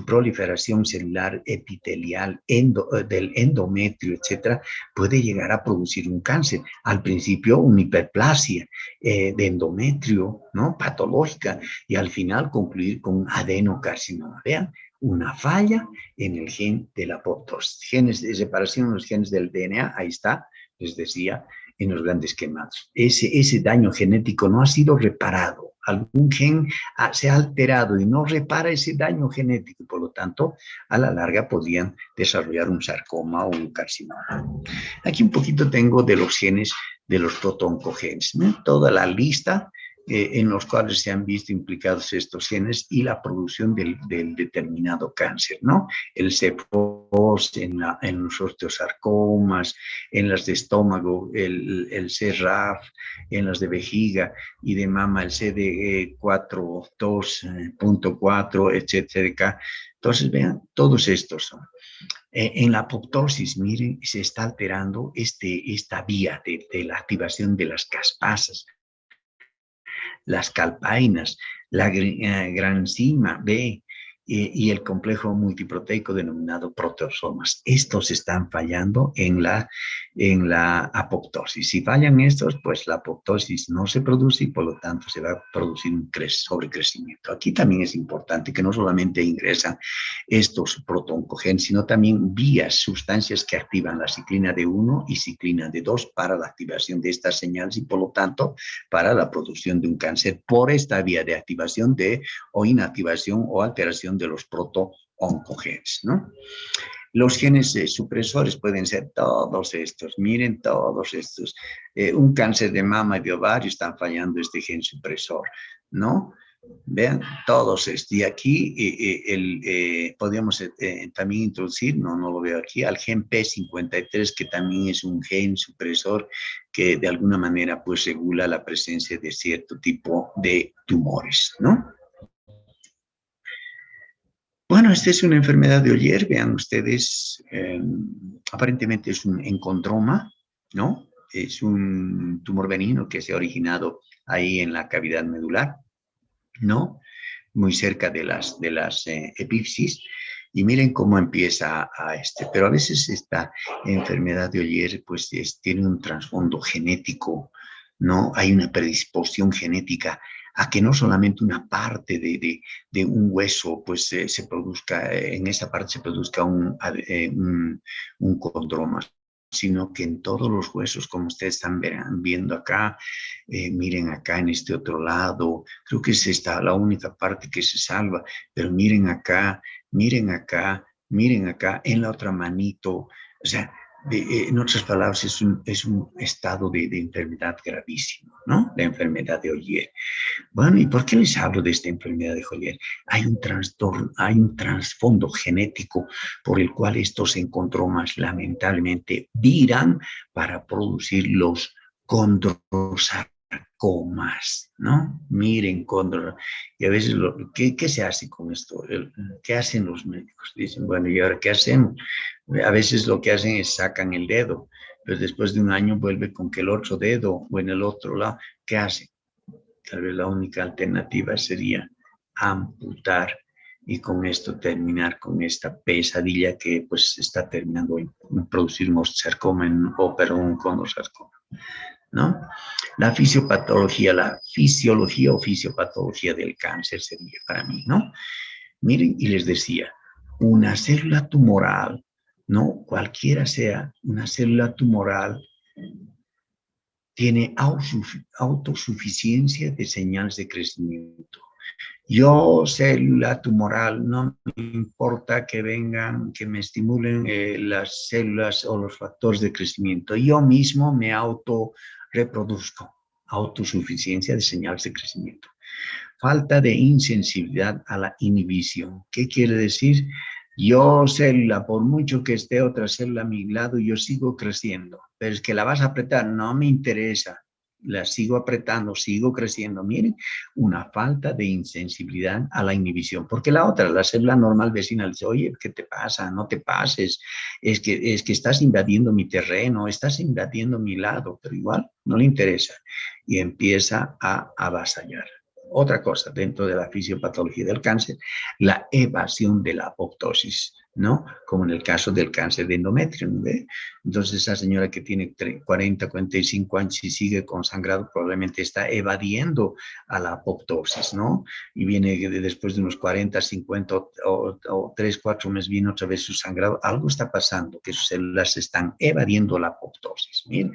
proliferación celular epitelial del endometrio, etcétera, puede llegar a producir un cáncer. Al principio una hiperplasia de endometrio, ¿no? Patológica y al final concluir con un adenocarcinoma. Vean, una falla en el gen de la apoptosis. Genes de separación, los genes del DNA, ahí está, les decía, en los grandes quemados. Ese daño genético no ha sido reparado. Algún gen se ha alterado y no repara ese daño genético. Por lo tanto, a la larga podrían desarrollar un sarcoma o un carcinoma. Aquí un poquito tengo de los genes, de los protooncogenes, ¿no? Toda la lista en los cuales se han visto implicados estos genes y la producción del determinado cáncer, ¿no? El CEPOS en los osteosarcomas, en las de estómago, el CRAF, en las de vejiga y de mama, el CD4.2.4, etcétera. Entonces, vean, todos estos son. En la apoptosis, miren, se está alterando esta vía de la activación de las caspasas, las calpainas, la granzima B y el complejo multiproteico denominado proteosomas. Estos están fallando en la apoptosis. Si fallan estos, pues la apoptosis no se produce y por lo tanto se va a producir un sobrecrecimiento. Aquí también es importante que no solamente ingresan estos protooncogenes, sino también vías, sustancias que activan la ciclina D1 y ciclina D2 para la activación de estas señales y por lo tanto para la producción de un cáncer por esta vía de activación o inactivación o alteración de los protooncogenes, ¿no? Los genes supresores pueden ser todos estos, miren todos estos. Un cáncer de mama y de ovario están fallando este gen supresor, ¿no? Vean, todos estos. Y aquí podríamos también introducir, no lo veo aquí, al gen P53, que también es un gen supresor que de alguna manera pues regula la presencia de cierto tipo de tumores, ¿no? Bueno, esta es una enfermedad de Oyer, vean ustedes, aparentemente es un encondroma, ¿no? Es un tumor benigno que se ha originado ahí en la cavidad medular, ¿no? Muy cerca de las epífisis. Y miren cómo empieza pero a veces esta enfermedad de Oyer pues tiene un trasfondo genético, ¿no? Hay una predisposición genética a que no solamente una parte de un hueso pues se produzca, en esa parte se produzca un condroma, sino que en todos los huesos, como ustedes están viendo acá, miren acá en este otro lado, creo que es esta la única parte que se salva, pero miren acá, miren acá, miren acá, en la otra manito, o sea, en otras palabras, es un estado de enfermedad gravísimo, ¿no? La enfermedad de Oyer. Bueno, ¿y por qué les hablo de esta enfermedad de Oyer? Hay un trastorno, hay un trasfondo genético por el cual estos encondromas lamentablemente viran para producir los condrosarcomas. sarcomas, ¿no? Miren, y a veces, ¿qué se hace con esto? ¿Qué hacen los médicos? Dicen, bueno, ¿y ahora qué hacemos? A veces lo que hacen es sacan el dedo, pero después de un año vuelve con que el otro dedo o en el otro lado, ¿qué hacen? Tal vez la única alternativa sería amputar y con esto terminar con esta pesadilla que pues está terminando en producir un osteosarcoma pero un condrosarcoma, ¿no? La fisiología o fisiopatología del cáncer sería para mí, ¿no? Miren, y les decía, una célula tumoral, ¿no? Cualquiera sea una célula tumoral, tiene autosuficiencia de señales de crecimiento. Yo, célula tumoral, no me importa que vengan, que me estimulen las células o los factores de crecimiento. Yo mismo me autorreproduzco. Autosuficiencia de señales de crecimiento. Falta de insensibilidad a la inhibición. ¿Qué quiere decir? Yo, célula, por mucho que esté otra célula a mi lado, yo sigo creciendo. Pero es que la vas a apretar, no me interesa. La sigo apretando, sigo creciendo. Miren, una falta de insensibilidad a la inhibición. Porque la otra, la célula normal vecina, le dice, oye, ¿qué te pasa? No te pases. Es que estás invadiendo mi terreno, estás invadiendo mi lado. Pero igual, no le interesa. Y empieza a avasallar. Otra cosa dentro de la fisiopatología del cáncer, la evasión de la apoptosis, ¿no? Como en el caso del cáncer de endometrio, ¿no? Entonces, esa señora que tiene 40, 45 años y sigue con sangrado, probablemente está evadiendo a la apoptosis, ¿no? Y viene después de unos 40, 50 o 3, 4 meses, viene otra vez su sangrado. Algo está pasando, que sus células están evadiendo la apoptosis. ¿Bien?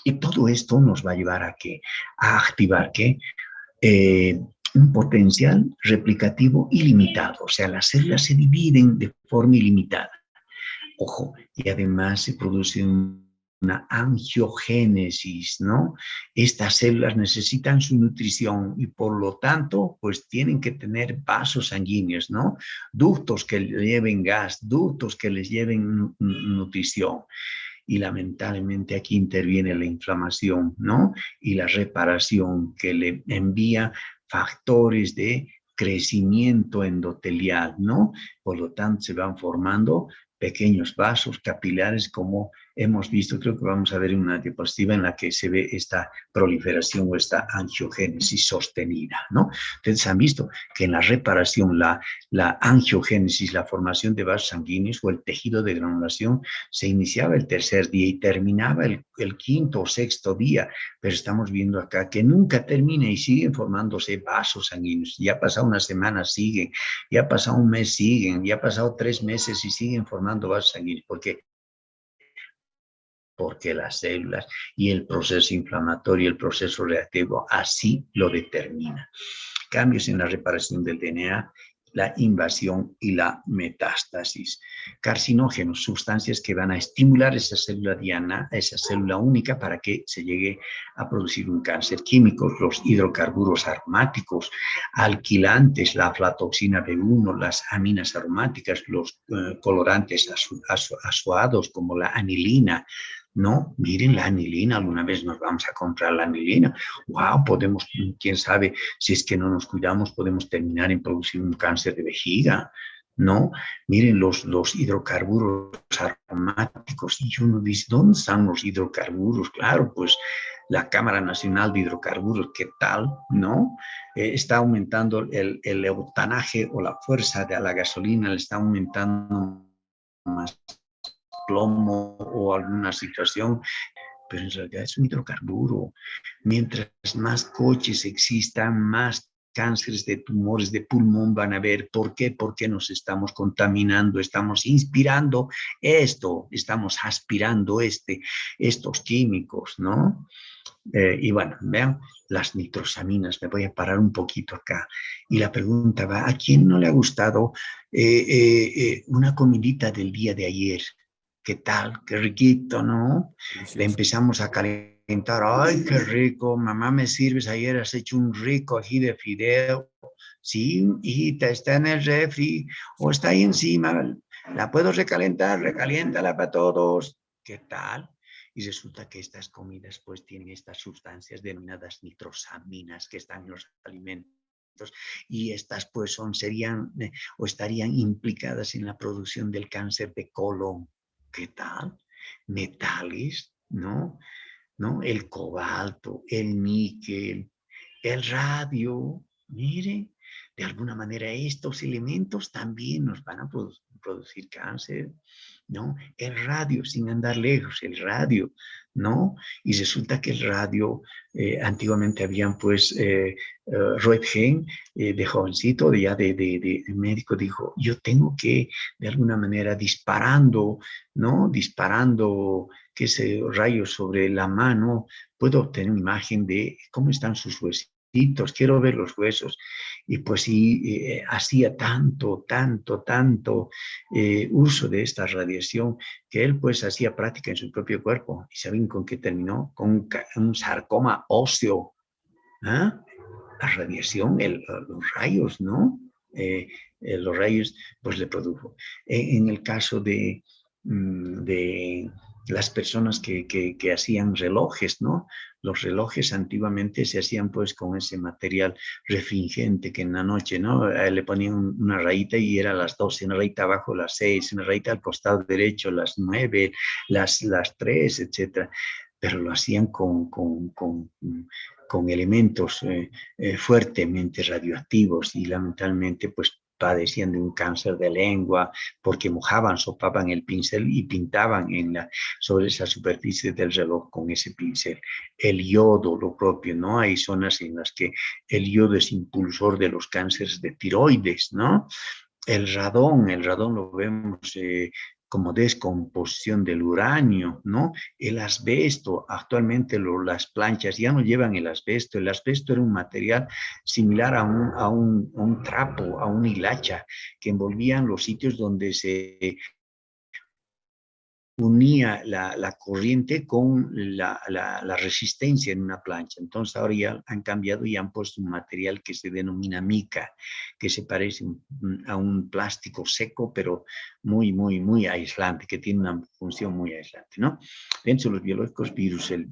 Y todo esto nos va a llevar a qué? A activar qué? Un potencial replicativo ilimitado, o sea, las células se dividen de forma ilimitada. Ojo, y además se produce una angiogénesis, ¿no? Estas células necesitan su nutrición y por lo tanto, pues tienen que tener vasos sanguíneos, ¿no? Ductos que les lleven gas, ductos que les lleven nutrición. Y lamentablemente aquí interviene la inflamación, ¿no? Y la reparación que le envía factores de crecimiento endotelial, ¿no? Por lo tanto, se van formando pequeños vasos capilares como hemos visto, creo que vamos a ver una diapositiva en la que se ve esta proliferación o esta angiogénesis sostenida, ¿no? Ustedes han visto que en la reparación, la angiogénesis, la formación de vasos sanguíneos o el tejido de granulación se iniciaba el tercer día y terminaba el quinto o sexto día, pero estamos viendo acá que nunca termina y siguen formándose vasos sanguíneos. Ya ha pasado una semana, siguen, ya ha pasado un mes, siguen, ya ha pasado 3 meses y siguen formando vasos sanguíneos. ¿Por qué? Porque las células y el proceso inflamatorio, el proceso reactivo, así lo determina. Cambios en la reparación del DNA, la invasión y la metástasis. Carcinógenos, sustancias que van a estimular esa célula diana, esa célula única para que se llegue a producir un cáncer. Químicos, los hidrocarburos aromáticos, alquilantes, la aflatoxina B1, las aminas aromáticas, los colorantes asuados como la anilina. No, miren la anilina, alguna vez nos vamos a comprar la anilina. Wow, podemos, quién sabe, si es que no nos cuidamos, podemos terminar en producir un cáncer de vejiga, ¿no? Miren los hidrocarburos aromáticos. Y uno dice, ¿dónde están los hidrocarburos? Claro, pues la Cámara Nacional de Hidrocarburos, ¿qué tal? ¿No? Está aumentando el eutanaje o la fuerza de la gasolina, le está aumentando más plomo o alguna situación, pero en realidad es un hidrocarburo. Mientras más coches existan, más cánceres de tumores de pulmón van a haber. ¿Por qué? Porque nos estamos contaminando, estamos inspirando esto, estamos aspirando estos químicos, ¿no? Y bueno, vean las nitrosaminas, me voy a parar un poquito acá. Y la pregunta va, ¿a quién no le ha gustado una comidita del día de ayer? ¿Qué tal? Qué riquito, ¿no? Le
Delicioso.
empezamos a calentar. ¡Ay, qué rico! Mamá, ¿me sirves? Ayer has hecho un rico ají de fideo. Sí, hijita, está en el refri o está ahí encima. ¿La puedo recalentar? Recaliéntala para todos. ¿Qué tal? Y resulta que estas comidas pues tienen estas sustancias denominadas nitrosaminas que están en los alimentos y estas pues serían o estarían implicadas en la producción del cáncer de colon. ¿Qué tal? Metales, ¿no? ¿No? El cobalto, el níquel, el radio. Mire, de alguna manera estos elementos también nos van a producir cáncer, ¿no? El radio, sin andar lejos, el radio, ¿no? Y resulta que el radio, antiguamente habían pues, Roentgen, de jovencito, de médico, dijo, yo tengo que, de alguna manera, disparando, ¿no? Disparando, qué sé, rayos sobre la mano, puedo obtener una imagen de cómo están sus huesitos, quiero ver los huesos. Y pues sí, hacía tanto uso de esta radiación que él pues hacía práctica en su propio cuerpo. ¿Y saben con qué terminó? Con un sarcoma óseo. ¿Ah? La radiación, los rayos, ¿no? Los rayos, pues le produjo. En el caso de las personas que hacían relojes, ¿no? Los relojes antiguamente se hacían pues con ese material refringente que en la noche, ¿no? Le ponían una rayita y era las 12, una rayita abajo las 6, una rayita al costado derecho las 9, las 3, etcétera. Pero lo hacían con elementos fuertemente radioactivos y lamentablemente pues padecían de un cáncer de lengua porque mojaban, sopaban el pincel y pintaban sobre esa superficie del reloj con ese pincel. El yodo, lo propio, ¿no? Hay zonas en las que el yodo es impulsor de los cánceres de tiroides, ¿no? El radón lo vemos como descomposición del uranio, ¿no? El asbesto, actualmente las planchas ya no llevan el asbesto era un material similar a un trapo, a una hilacha, que envolvían los sitios donde se unía la corriente con la resistencia en una plancha. Entonces ahora ya han cambiado y han puesto un material que se denomina mica, que se parece a un plástico seco, pero muy aislante, que tiene una función muy aislante, ¿no? Dentro de los biológicos, virus, el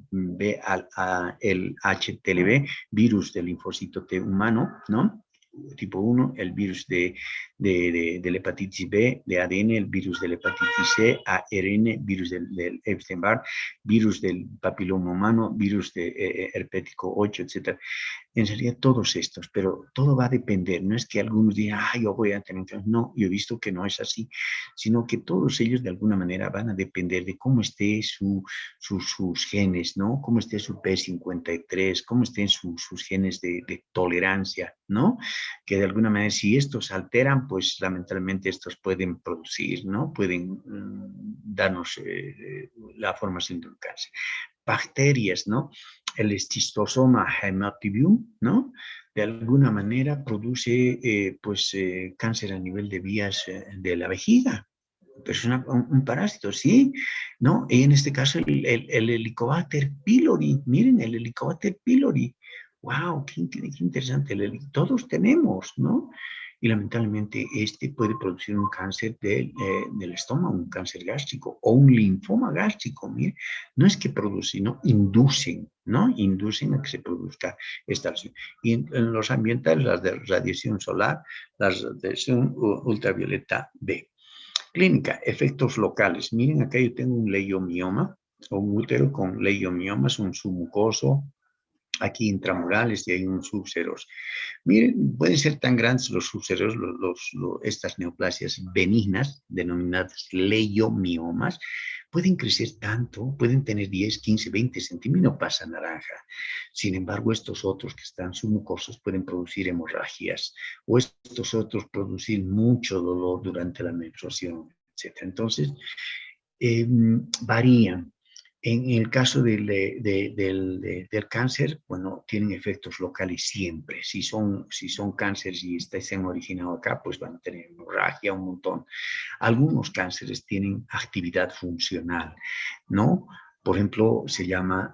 HTLV, virus del linfocito T humano, ¿no? Tipo 1, el virus de la hepatitis B, de ADN, el virus de la hepatitis C, ARN, virus del Epstein-Barr, virus del papiloma humano, virus de herpético 8, etc. En realidad todos estos, pero todo va a depender, no es que algunos digan, yo voy a tener cáncer, no, yo he visto que no es así, sino que todos ellos de alguna manera van a depender de cómo esté sus genes, ¿no? Cómo esté su P53, cómo estén sus genes de tolerancia, ¿no? Que de alguna manera si estos alteran, pues lamentablemente estos pueden producir, ¿no? Pueden darnos la formación de un cáncer. Bacterias, ¿no? El Schistosoma hematobium, ¿no? De alguna manera produce cáncer a nivel de vías de la vejiga. Pero es un parásito, ¿sí? ¿No? Y en este caso el Helicobacter pylori, miren, el Helicobacter pylori. ¡Wow! Qué interesante! Todos tenemos, ¿no? Y lamentablemente este puede producir un cáncer del estómago, un cáncer gástrico o un linfoma gástrico. Mire, no es que producen, no, inducen, ¿no? Inducen a que se produzca esta acción. Y en los ambientales, las de radiación solar, la radiación ultravioleta B. Clínica, efectos locales. Miren, acá yo tengo un leiomioma, o un útero con leiomiomas, un submucoso, aquí intramurales y hay un subseroso. Miren, pueden ser tan grandes los subseros, estas neoplasias benignas, denominadas leiomiomas, pueden crecer tanto, pueden tener 10, 15, 20 centímetros, no pasa naranja. Sin embargo, estos otros que están submucosos pueden producir hemorragias o estos otros producir mucho dolor durante la menstruación, etc. Entonces, varían. En el caso del cáncer, bueno, tienen efectos locales siempre. Si son cánceres y se han originado acá, pues van a tener hemorragia, un montón. Algunos cánceres tienen actividad funcional, ¿no? por ejemplo, se llama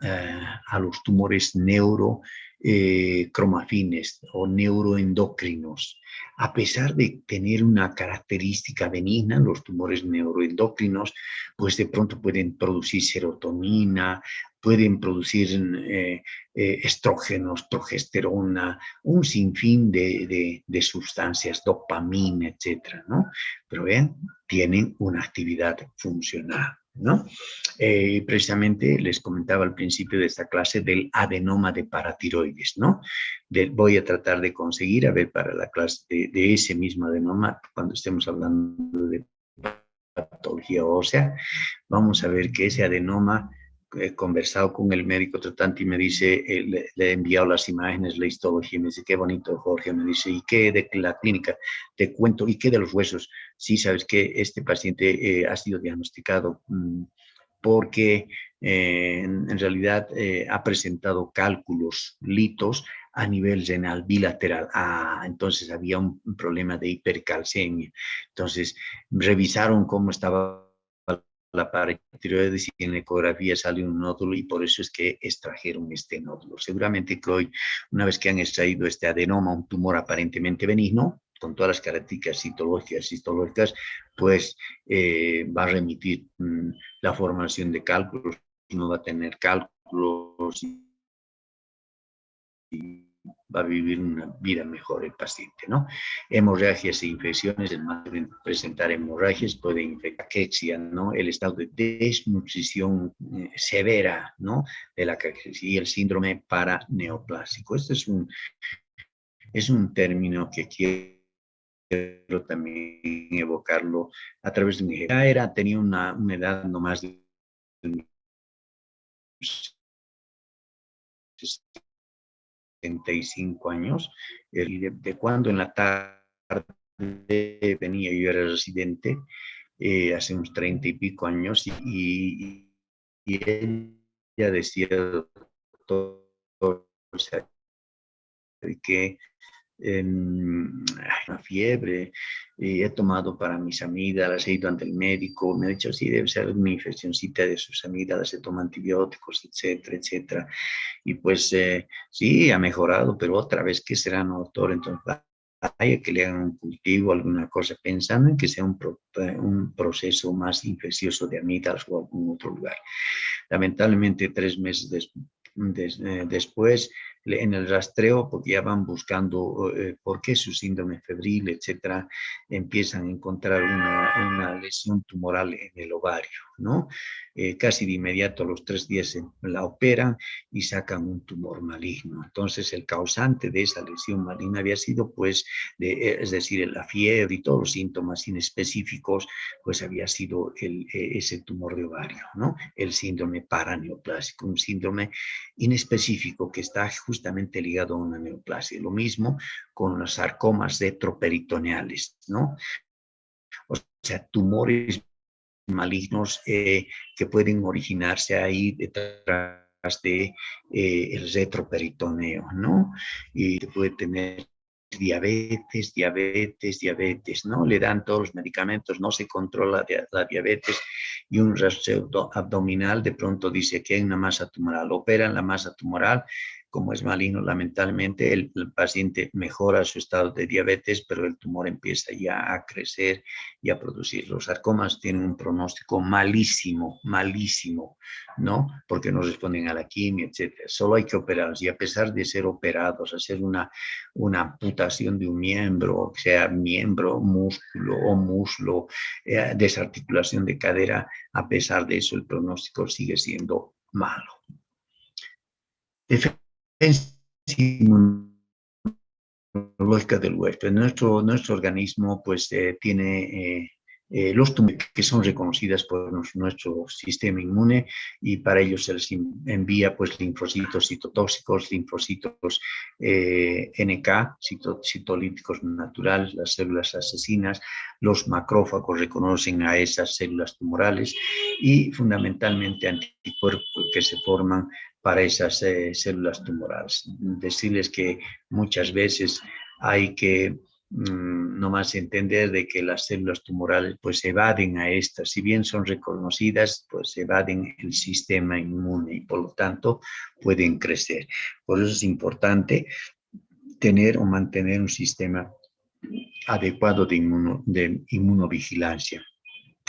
a los tumores neurocromafines o neuroendocrinos. A pesar de tener una característica benigna, los tumores neuroendocrinos, pues de pronto pueden producir serotonina, pueden producir estrógenos, progesterona, un sinfín de sustancias, dopamina, etcétera, ¿no? Pero vean, tienen una actividad funcional, ¿no? Precisamente les comentaba al principio de esta clase del adenoma de paratiroides, ¿no? Voy a tratar de conseguir, a ver, para la clase de ese mismo adenoma, cuando estemos hablando de patología ósea, vamos a ver que ese adenoma, he conversado con el médico tratante y me dice, le he enviado las imágenes, la histología, y me dice, qué bonito, Jorge, me dice, ¿y qué de la clínica? Te cuento, ¿y qué de los huesos? Sí, sabes que este paciente ha sido diagnosticado porque en realidad ha presentado cálculos, litos, a nivel renal bilateral. Entonces había un problema de hipercalcemia. Entonces revisaron cómo estaba la paratiroides y en ecografía sale un nódulo y por eso es que extrajeron este nódulo. Seguramente que hoy, una vez que han extraído este adenoma, un tumor aparentemente benigno, con todas las características citológicas, histológicas, pues va a remitir la formación de cálculos, no va a tener cálculos y va a vivir una vida mejor el paciente, ¿no? Hemorragias e infecciones, el más pueden presentar hemorragias, puede infectar caquexia, ¿no? El estado de desnutrición severa, ¿no? De la caquexia y el síndrome paraneoplásico. Este es un término que quiero también evocarlo a través de mi ejemplo. Ya tenía una edad no más de 65 años, y de cuando en la tarde venía, yo era residente, hace unos 30 y pico años, y ella decía, doctor, o sea, que una fiebre, he tomado para mis amígdalas, he ido ante el médico, me ha dicho, sí, debe ser una infeccióncita de sus amígdalas, se toma antibióticos, etcétera, etcétera. Y pues sí, ha mejorado, pero otra vez, ¿qué será, no, doctor? Entonces, vaya que le hagan un cultivo, alguna cosa, pensando en que sea un proceso más infeccioso de amígdalas o algún otro lugar. Lamentablemente, 3 meses después, en el rastreo, porque ya van buscando por qué su síndrome febril, etcétera, empiezan a encontrar una lesión tumoral en el ovario, ¿no? Casi de inmediato, a los 3 días, la operan y sacan un tumor maligno. Entonces, el causante de esa lesión maligna había sido, pues, es decir, la fiebre y todos los síntomas inespecíficos, pues había sido ese tumor de ovario, ¿no? El síndrome paraneoplásico, un síndrome inespecífico que está justamente ligado a una neoplasia. Lo mismo con los sarcomas retroperitoneales, ¿no? O sea, tumores malignos que pueden originarse ahí detrás de el retroperitoneo, ¿no? Y puede tener diabetes, ¿no? Le dan todos los medicamentos, no se controla la diabetes y un rastreo abdominal de pronto dice que hay una masa tumoral. Operan la masa tumoral, como es maligno, lamentablemente, el paciente mejora su estado de diabetes, pero el tumor empieza ya a crecer y a producir. Los sarcomas tienen un pronóstico malísimo, malísimo, ¿no? Porque no responden a la quimio, etcétera. Solo hay que operarlos y a pesar de ser operados, hacer una amputación de un miembro, o sea, miembro, músculo o muslo, desarticulación de cadera, a pesar de eso el pronóstico sigue siendo malo. Defensa inmunológica del huésped. Nuestro organismo pues tiene los tumores que son reconocidas por nuestro sistema inmune y para ello se les envía pues linfocitos citotóxicos, linfocitos NK, citolíticos naturales, las células asesinas, los macrófagos reconocen a esas células tumorales y fundamentalmente anticuerpos que se forman para esas células tumorales. Decirles que muchas veces hay que nomás entender de que las células tumorales pues evaden a estas, si bien son reconocidas, pues evaden el sistema inmune y por lo tanto pueden crecer. Por eso es importante tener o mantener un sistema adecuado de inmunovigilancia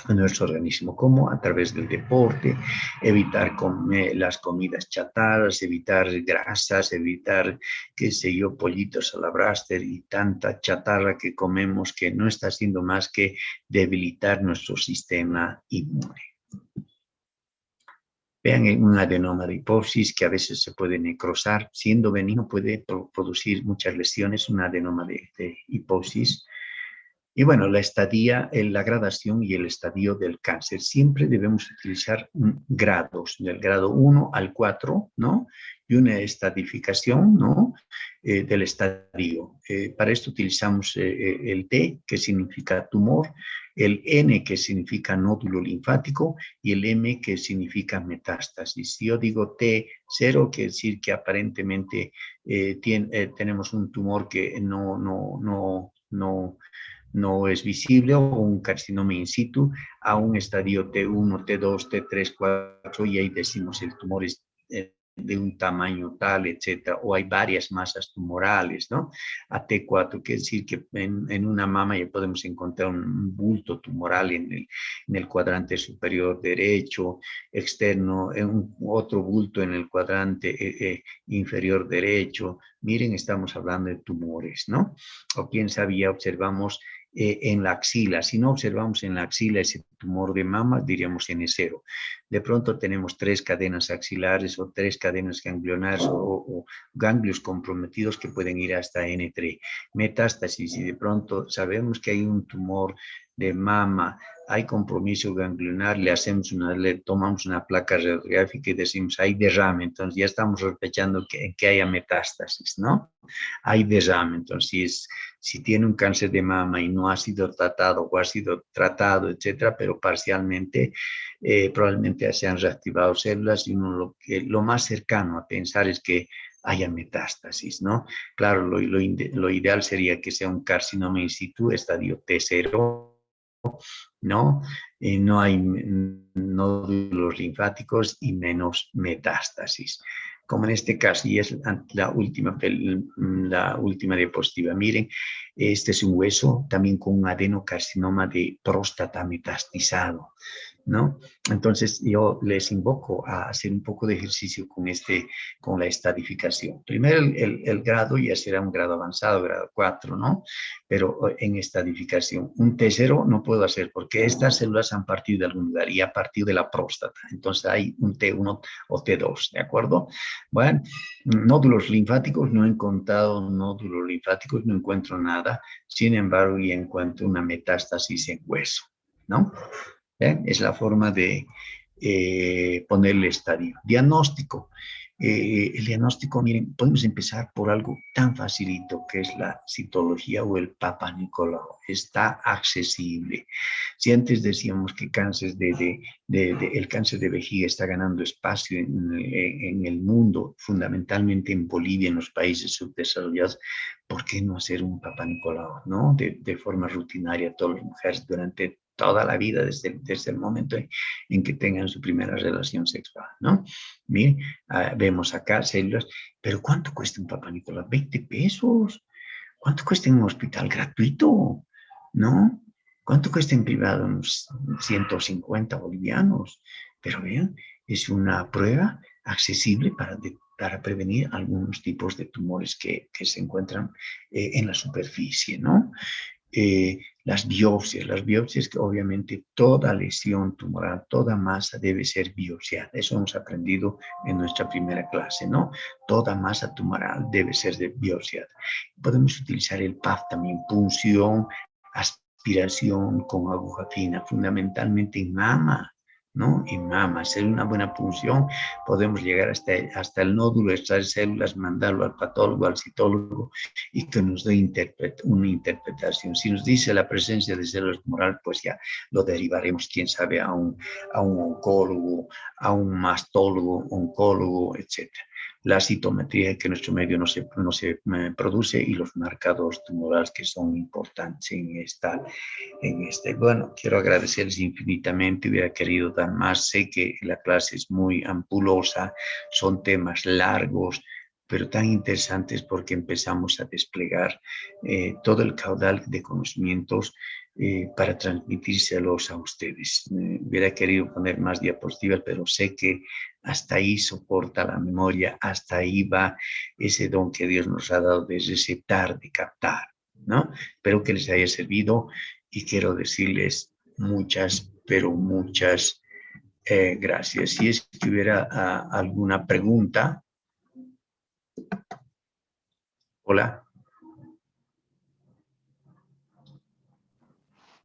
a nuestro organismo, como a través del deporte, evitar comer las comidas chatarras, evitar grasas, evitar, qué sé yo, pollitos a la braster y tanta chatarra que comemos que no está haciendo más que debilitar nuestro sistema inmune. Vean un adenoma de hipófisis que a veces se puede necrosar, siendo benigno puede producir muchas lesiones, un adenoma de hipófisis. Y bueno, la estadía, la gradación y el estadio del cáncer. Siempre debemos utilizar grados, del grado 1 al 4, ¿no? Y una estadificación, ¿no? Del estadio. Para esto utilizamos el T, que significa tumor, el N, que significa nódulo linfático, y el M, que significa metástasis. Si yo digo T0, quiere decir que aparentemente tenemos un tumor que no es visible o un carcinoma in situ, a un estadio T1, T2, T3, 4, y ahí decimos el tumor es de un tamaño tal, etcétera, o hay varias masas tumorales, ¿no? A T4, quiere decir que en una mama ya podemos encontrar un bulto tumoral en el cuadrante superior derecho, externo, otro bulto en el cuadrante inferior derecho. Miren, estamos hablando de tumores, ¿no? O quién sabe, ya observamos en la axila. Si no observamos en la axila ese tumor de mama, diríamos N0. De pronto tenemos 3 cadenas axilares o 3 cadenas ganglionares o ganglios comprometidos que pueden ir hasta N3. Metástasis, y de pronto sabemos que hay un tumor de mama, hay compromiso ganglionar, le tomamos una placa radiográfica y decimos, hay derrame, entonces ya estamos sospechando que haya metástasis, ¿no? Hay derrame, entonces si tiene un cáncer de mama y no ha sido tratado o ha sido tratado, etcétera, pero parcialmente, probablemente se han reactivado células y uno lo más cercano a pensar es que haya metástasis, ¿no? Claro, lo ideal sería que sea un carcinoma in situ, estadio T0, ¿no? No hay nódulos linfáticos y menos metástasis. Como en este caso, y es la última diapositiva. Miren, este es un hueso también con un adenocarcinoma de próstata metastizado, ¿no? Entonces yo les invoco a hacer un poco de ejercicio con la estadificación. Primero el grado ya será un grado avanzado, grado 4, ¿no? Pero en estadificación. Un T0 no puedo hacer porque estas células han partido de algún lugar y ha partido de la próstata. Entonces hay un T1 o T2, ¿de acuerdo? Bueno, nódulos linfáticos, no he encontrado nódulos linfáticos, no encuentro nada. Sin embargo, ya encuentro una metástasis en hueso, ¿no? Es la forma de ponerle estadio. Diagnóstico. El diagnóstico, miren, podemos empezar por algo tan facilito que es la citología o el Papa Nicolau. Está accesible. Si antes decíamos que el cáncer de vejiga está ganando espacio en el mundo, fundamentalmente en Bolivia, en los países subdesarrollados, ¿por qué no hacer un Papa Nicolau, ¿no? De forma rutinaria a todas las mujeres durante toda la vida, desde el momento en que tengan su primera relación sexual, ¿no? Miren, vemos acá células, pero ¿cuánto cuesta un Papa Nicolau? 20 pesos. ¿Cuánto cuesta en un hospital gratuito? ¿No? ¿Cuánto cuesta en privado? Unos 150 bolivianos. Pero vean, es una prueba accesible para prevenir algunos tipos de tumores que se encuentran en la superficie, ¿no? Las biopsias que obviamente toda lesión tumoral, toda masa debe ser biopsiada. Eso hemos aprendido en nuestra primera clase, ¿no? Toda masa tumoral debe ser biopsiada. Podemos utilizar el PAF también, punción, aspiración con aguja fina, fundamentalmente en mama, ¿no? En mama, hacer una buena punción, podemos llegar hasta el nódulo, extraer células, mandarlo al patólogo, al citólogo, y que nos dé una interpretación. Si nos dice la presencia de células tumorales, pues ya lo derivaremos, quién sabe, a un oncólogo, a un mastólogo, oncólogo, etc. la citometría que en nuestro medio no se produce y los marcadores tumorales que son importantes en este. Bueno, quiero agradecerles infinitamente, hubiera querido dar más, sé que la clase es muy ampulosa, son temas largos, pero tan interesantes porque empezamos a desplegar todo el caudal de conocimientos para transmitírselos a ustedes. Hubiera querido poner más diapositivas, pero sé que hasta ahí soporta la memoria, hasta ahí va ese don que Dios nos ha dado de receptar, de captar, ¿no? Espero que les haya servido y quiero decirles muchas, pero muchas gracias. Si es que hubiera alguna pregunta. Hola.